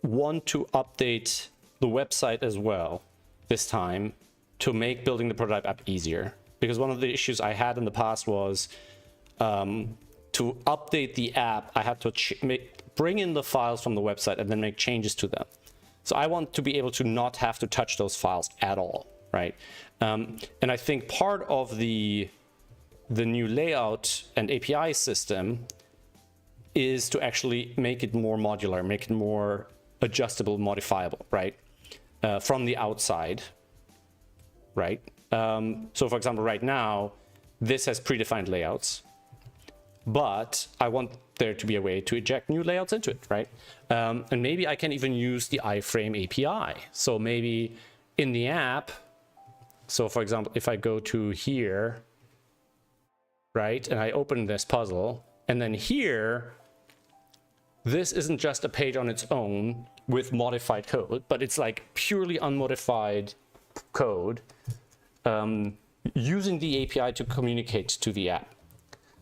want to update the website as well this time to make building the prototype app easier. Because one of the issues I had in the past was to update the app, I had to bring in the files from the website and then make changes to them. So I want to be able to not have to touch those files at all, right? And I think part of the new layout and API system is to actually make it more modular, make it more adjustable, modifiable, right? From the outside, right? So for example, right now, this has predefined layouts, but I want there to be a way to eject new layouts into it, right? And maybe I can even use the iframe API. So maybe in the app, so for example, if I go to here, right, and I open this puzzle, and then here, this isn't just a page on its own with modified code, but it's like purely unmodified code using the API to communicate to the app.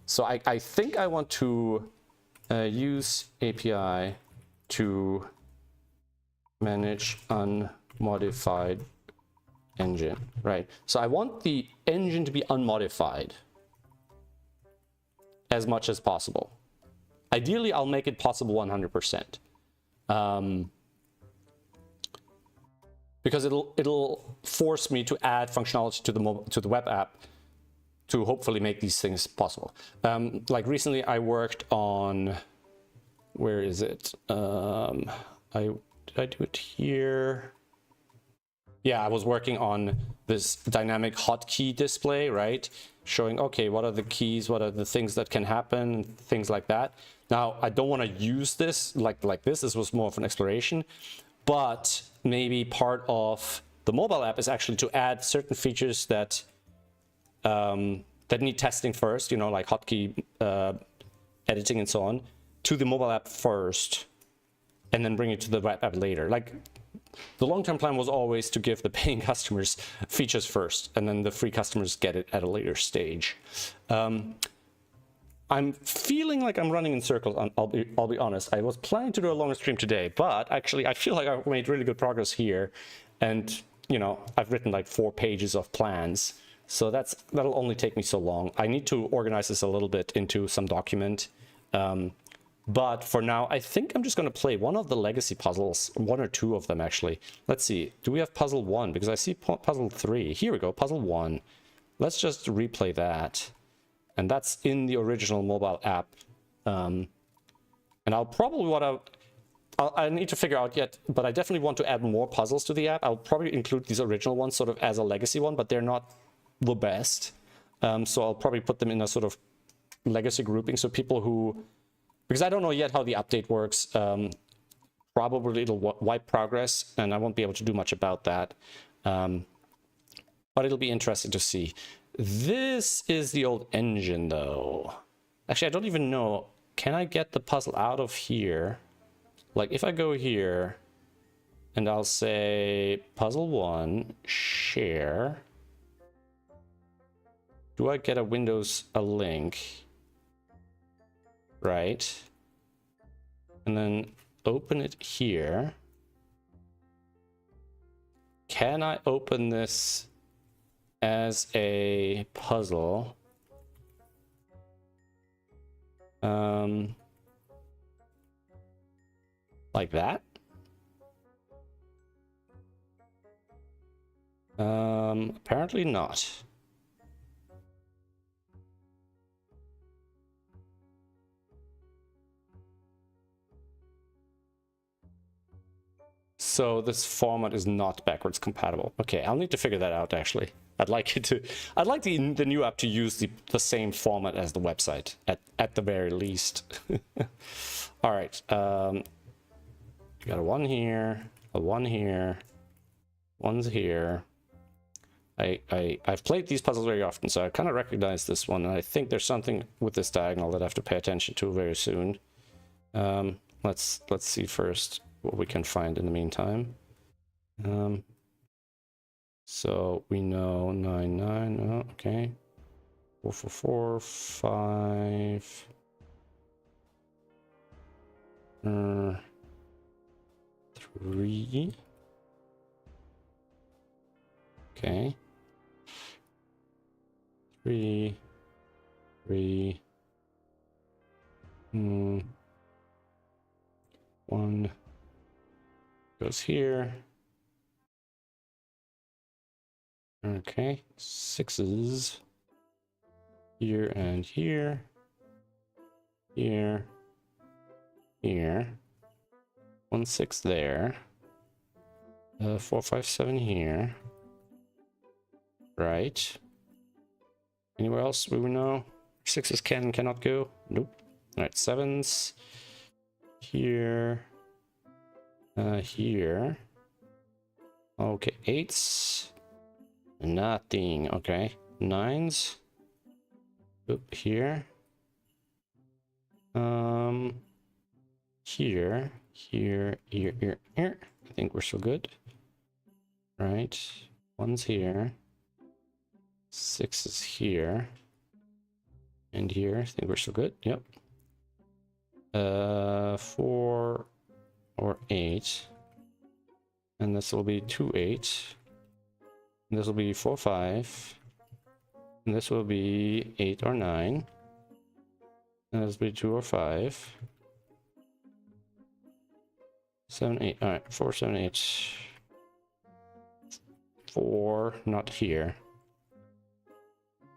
So I think I want to use API to manage unmodified engine, right? So I want the engine to be unmodified as much as possible. Ideally, I'll make it possible 100%. Because it'll force me to add functionality to the web app to hopefully make these things possible. Like recently I worked on, where is it? Did I do it here? Yeah, I was working on this dynamic hotkey display, right? Showing, okay, what are the keys? What are the things that can happen? Things like that. Now, I don't want to use this like this. This was more of an exploration. But maybe part of the mobile app is actually to add certain features that that need testing first, you know, like hotkey editing and so on, to the mobile app first, and then bring it to the web app later. Like, the long-term plan was always to give the paying customers features first, and then the free customers get it at a later stage. I'm feeling like I'm running in circles. I'll be honest. I was planning to do a longer stream today, but actually I feel like I've made really good progress here, and you know, I've written like 4 pages of plans, so that'll only take me so long. I need to organize this a little bit into some document. But for now, I think I'm just going to play one of the legacy puzzles, 1 or 2 of them actually. Let's see, do we have puzzle 1? Because I see puzzle 3. Here we go, puzzle 1. Let's just replay that. And that's in the original mobile app. And I'll probably want to, I need to figure out yet, but I definitely want to add more puzzles to the app. I'll probably include these original ones sort of as a legacy one, but they're not the best. So I'll probably put them in a sort of legacy grouping. So people who, because I don't know yet how the update works, probably it'll wipe progress and I won't be able to do much about that. But it'll be interesting to see. This is the old engine though. Actually, I don't even know. Can I get the puzzle out of here? Like if I go here and I'll say puzzle 1, share. Do I get a Windows, a link? Right. And then open it here. Can I open this as a puzzle? Like that? Apparently not. So this format is not backwards compatible. Okay, I'll need to figure that out actually. I'd like the new app to use the same format as the website at the very least. All right, got a 1 here, a 1 here, 1's here. I've played these puzzles very often, so I kind of recognize this one, and I think there's something with this diagonal that I have to pay attention to very soon. Let's see first what we can find in the meantime. So we know 9, 9, oh, okay. 4, 4, 4, 5. 3. Okay. 3. 3. 1 goes here. Okay, 6s here and here, here, here. 1, 6 there. 4, 5, 7 here. Right. Anywhere else we will know? 6s can and cannot go. Nope. All right, 7s here. Here. Okay, 8s. Nothing. Okay, 9s. Oop, here. Here, here, here. I think we're still good. Right. 1's here. 6 is here. And here. I think we're still good. Yep. 4 or 8. And this will be 2, 8. And this will be 4, 5. And this will be 8 or 9. And this will be 2 or 5. 7, 8. All right, 4, 7, 8. 4, not here.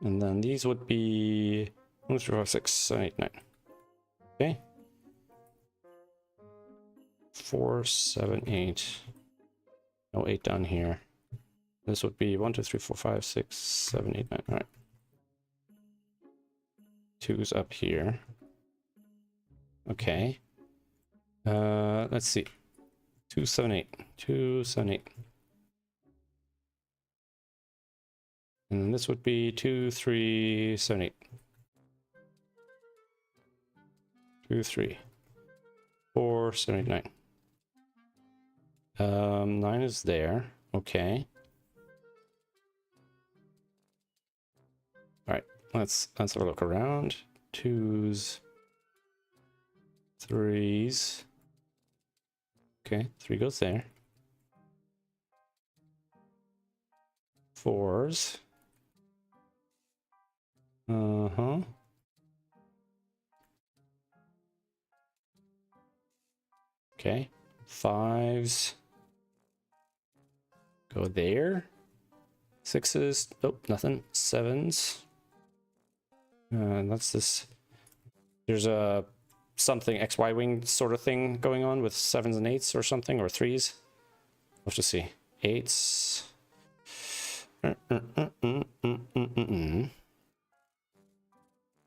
And then these would be 1, 2, 3, 4, 6, 7, 8, 9. Okay. 4, 7, 8. No 8 down here. This would be 1, 2, 3, 4, 5, 6, 7, 8, 9. All right. 2's up here. Okay. Let's see. 2, 7, 8. 2, 7, 8. And then this would be 2, 3, 7, 8. 2, 3. 4, 7, 8, 9. 9 is there. Okay. All right. Let's have a look around. 2s. 3s. Okay, 3 goes there. 4s. Okay. 5s. Go there. 6s. Nope, nothing. 7s. That's this. There's a something XY wing sort of thing going on with 7s and 8s or something, or 3s. We'll have to see. 8s.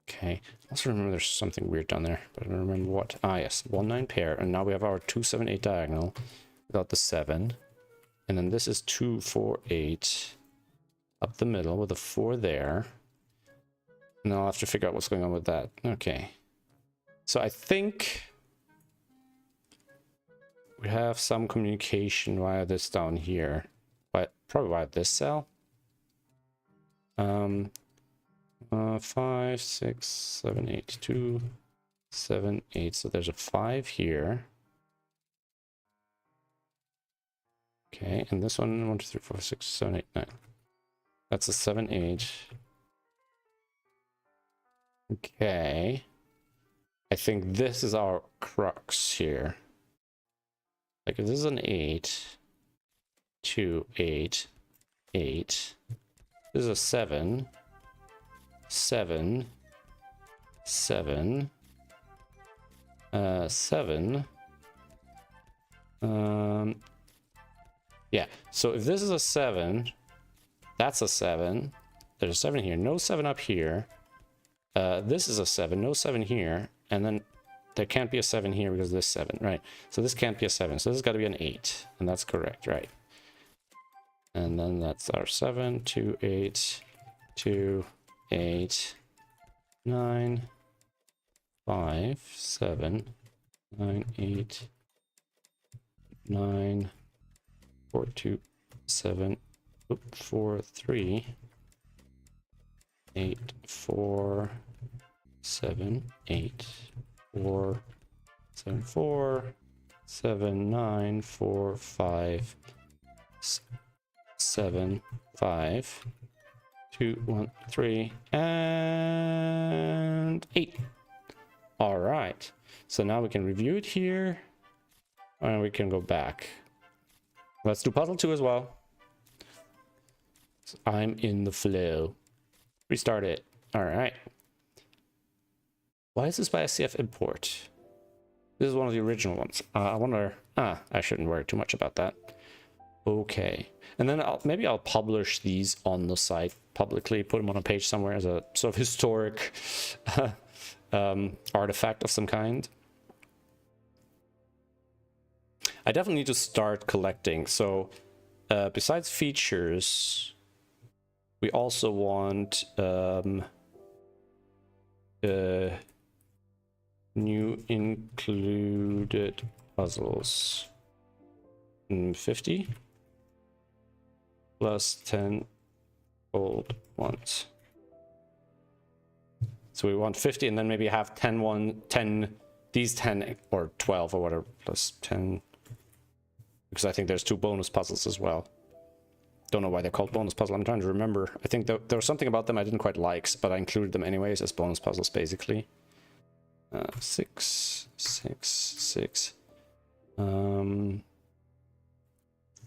Okay. Also remember there's something weird down there, but I don't remember what. Ah, yes. 1, 9 pair. And now we have our 2, 7, 8 diagonal without the 7. And then this is 2, 4, 8 up the middle with a 4 there. And I'll have to figure out what's going on with that. Okay. So I think we have some communication via this down here, but probably via this cell. 5, 6, 7, 8, 2, 7, 8. So there's a 5 here. Okay, and this one 1, 2, 3, 4, 6, 7, 8, 9. That's a 7, 8. Okay. I think this is our crux here. Like if this is an 8, 2, 8, 8. This is a 7, 7, 7, 7, Yeah, so if this is a 7, that's a 7. There's a 7 here, no 7 up here. This is a 7, no 7 here. And then there can't be a 7 here because this 7, right? So this can't be a 7, so this has got to be an 8. And that's correct, right? And then that's our 7, 2, 8, 2, 8, 9, 5, 7, 9, 8, 9, 4, 2, 7, 4, 3, 8, 4, 7, 8, 4, 7, 4, 7, 9, 4, 5, 7, 5, 2, 1, 3, and 8. All right. So now we can review it here, and we can go back. Let's do puzzle 2 as well. So I'm in the flow. Restart it. All right. Why is this by SCF import? This is one of the original ones. I wonder. I shouldn't worry too much about that. Okay. And then maybe I'll publish these on the site publicly, put them on a page somewhere as a sort of historic artifact of some kind. I definitely need to start collecting. So besides features, we also want new included puzzles. 50 plus 10 old ones. So we want 50 and then maybe have 10, these 10 or 12 or whatever, plus 10. Because I think there's 2 bonus puzzles as well. Don't know why they're called bonus puzzle. I'm trying to remember. I think there was something about them I didn't quite like, but I included them anyways as bonus puzzles, basically. 6, 6, 6.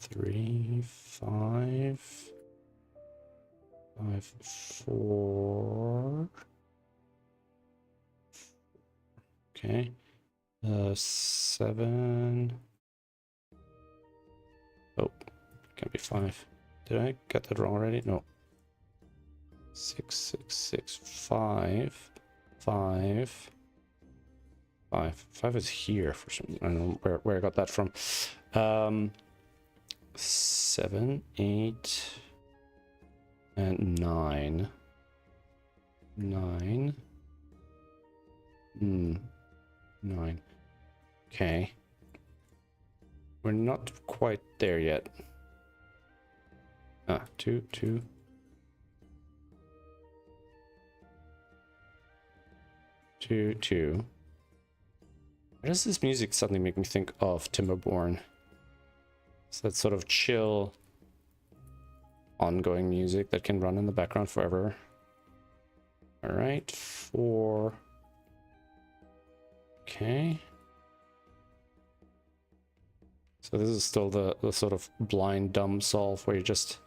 3, 5, 5, 4. Okay. 7. Oh, can't be 5. Did I get that wrong already? No. 6, 6, 6, 5, 5, 5. 5 is here for some. I don't know where I got that from. 7, 8, and 9. 9. 9. Okay. We're not quite there yet. 2, 2. 2, 2. Why does this music suddenly make me think of Timberborn? It's that sort of chill, ongoing music that can run in the background forever. All right, 4. Okay. So this is still the sort of blind, dumb solve where you just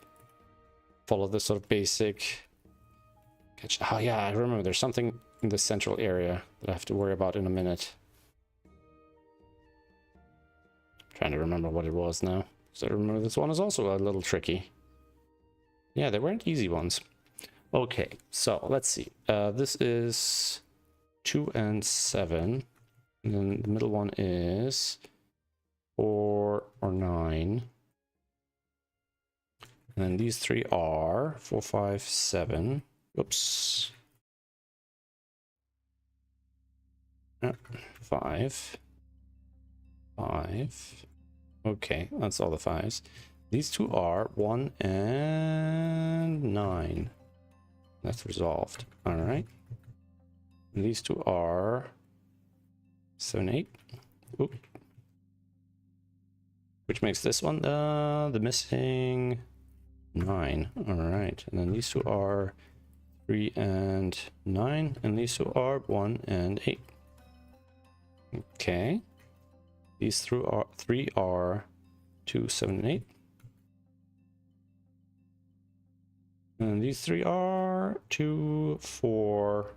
follow this sort of basic... Oh yeah, I remember there's something in the central area that I have to worry about in a minute. Trying to remember what it was now. So I remember this one is also a little tricky. Yeah, they weren't easy ones. Okay, so let's see. This is 2 and 7. And then the middle one is 4 or 9. And then these 3 are 4, 5, 7. Oops. 5. 5. Okay, that's all the 5s. These 2 are 1 and 9. That's resolved. All right. And these 2 are 7, 8. Oop. Which makes this one the missing 9. All right. And then these 2 are 3 and 9. And these 2 are 1 and 8. Okay. These 3 are 2, 7, and 8. And these 3 are 2, 4,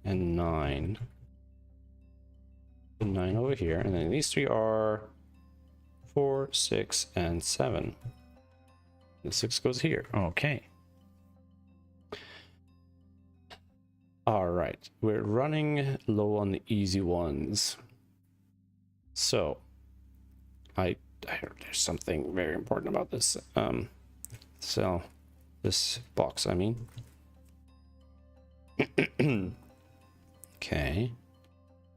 and 9. And 9 over here. And then these 3 are 4, 6, and 7. The 6 goes here. Okay. All right. We're running low on the easy ones. So, there's something very important about this. So, this box, I mean. Okay.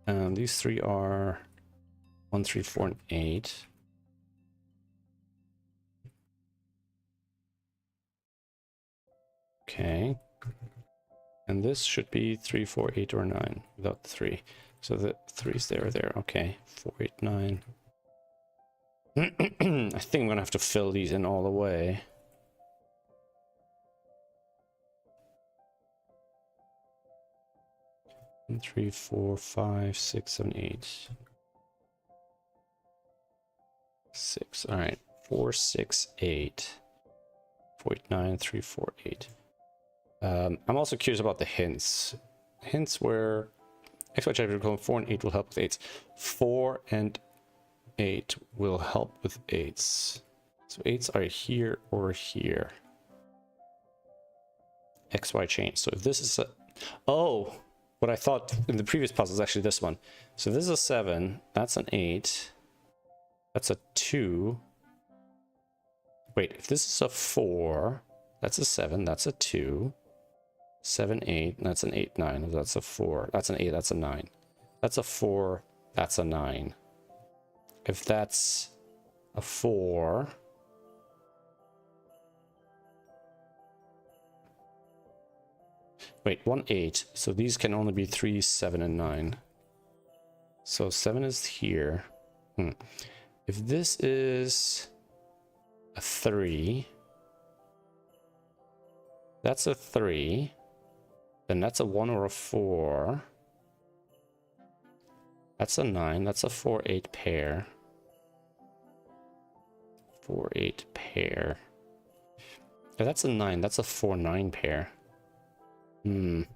These three are 1, 3, 4, and 8. Okay. And this should be 3, 4, 8, or 9 without the 3. So the 3's there. Okay. 4, 8, 9. I think I'm gonna have to fill these in all the way. And 3, 4, 5, 6, 7, 8. 6. All right. 4, 6, 8. 4, 8, 9, 3, 4, 8. I'm also curious about the hints. Hints where XY chapter 4 and 8 will help with 8s. 4 and 8 will help with 8s. So 8s are here or here. XY chain. So if this is a... Oh! What I thought in the previous puzzle is actually this one. So this is a 7. That's an 8. That's a 2. Wait, if this is a 4, that's a 7. That's a 2. 7, 8. That's an 8, 9. That's a 4. That's an 8. That's a 9. That's a 4. That's a 9. If that's a 4... Wait, 1, 8. So these can only be 3, 7, and 9. So 7 is here. If this is a 3, that's a 3, then that's a 1 or a 4. That's a 9. That's a 4, 8 pair. 4, 8 pair. If that's a 9, that's a 4, 9 pair. That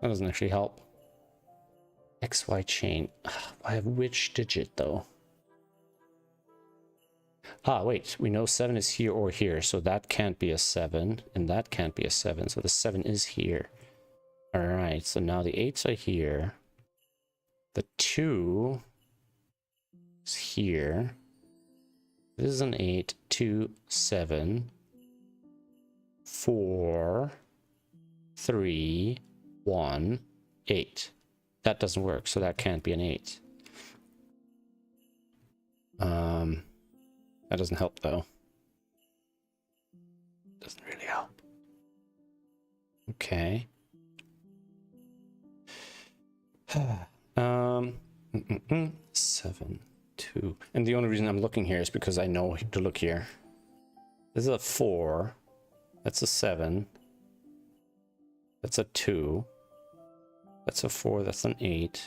doesn't actually help. XY chain. I have which digit though? Ah, wait. We know 7 is here or here, so that can't be a 7, and that can't be a 7. So the 7 is here. All right. So now the 8s are here. The 2 is here. This is an 8, 2, 7, 4, 3, 1, 8. That doesn't work, so that can't be an 8. That doesn't help though. Doesn't really help. Okay. 7, 2. And the only reason I'm looking here is because I know to look here. This is a 4. That's a 7. That's a 2. That's a 4. That's an 8.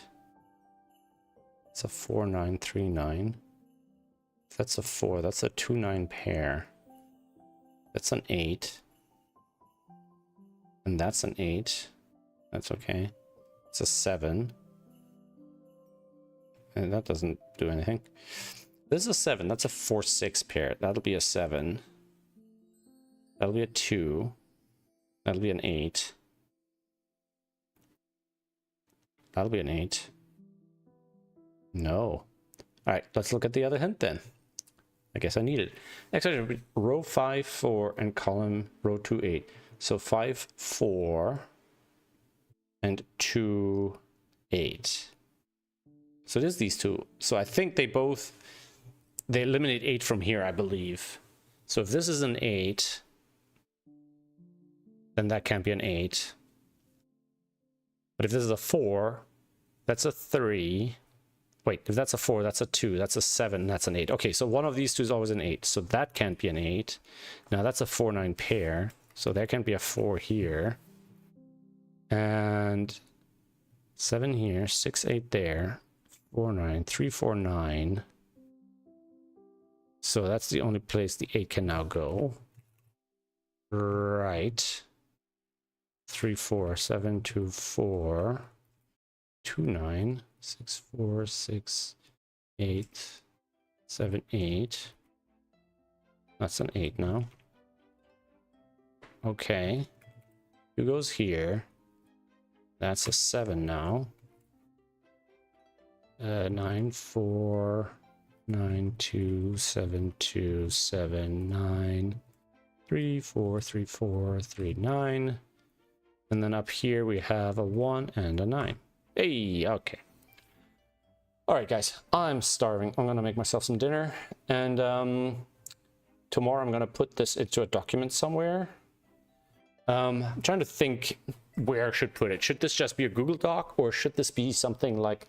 That's a 4, 9, 3, 9. That's a 4. That's a 2, 9 pair. That's an 8. And that's an 8. That's okay. It's a 7. And that doesn't do anything. This is a 7. That's a 4, 6 pair. That'll be a 7. That'll be a 2. That'll be an 8. That'll be an 8. No. All right, let's look at the other hint then. I guess I need it. Next item, row 5, 4, and column row 2, 8. So 5, 4, and 2, 8. So it is these two. So I think they eliminate 8 from here, I believe. So if this is an 8, then that can't be an 8. But if this is a 4, that's a 3. Wait, if that's a 4, that's a 2, that's a 7, that's an 8. Okay, so one of these two is always an 8, so that can't be an 8. Now that's a 4, 9 pair, so there can't be a 4 here. And 7 here, 6, 8 there, 4, 9, 3, 4, 9. So that's the only place the 8 can now go. Right. 3, 4, 7, 2, 4, 2, 9, 6, 4, 6, 8, 7, 8. That's an 8 now. Okay. 2 goes here. That's a 7 now. 9, 4, 9, 2, 7, 2, 7, 9, 3, 4, 3, 4, 3, 9. And then up here we have a 1 and a 9. Hey, okay. All right, guys, I'm starving. I'm gonna make myself some dinner, and tomorrow I'm gonna put this into a document somewhere. I'm trying to think where I should put it. Should this just be a Google Doc, or should this be something like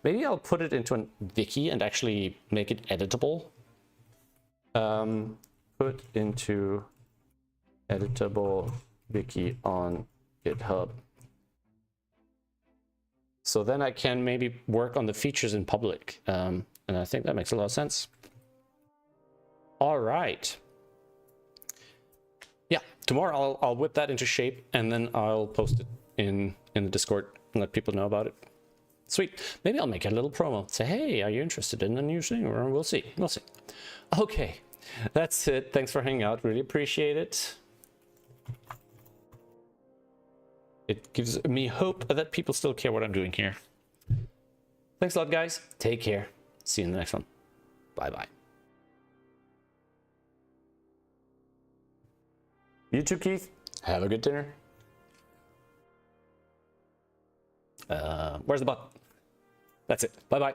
maybe I'll put it into a wiki and actually make it editable. Put into editable wiki on GitHub. So then I can maybe work on the features in public. And I think that makes a lot of sense. All right. Yeah, tomorrow I'll whip that into shape, and then I'll post it in the Discord and let people know about it. Sweet. Maybe I'll make a little promo. Say, hey, are you interested in a new thing? Or we'll see. We'll see. Okay, that's it. Thanks for hanging out. Really appreciate it. It gives me hope that people still care what I'm doing here. Thanks a lot, guys. Take care. See you in the next one. Bye-bye. You too, Keith. Have a good dinner. Where's the button? That's it. Bye-bye.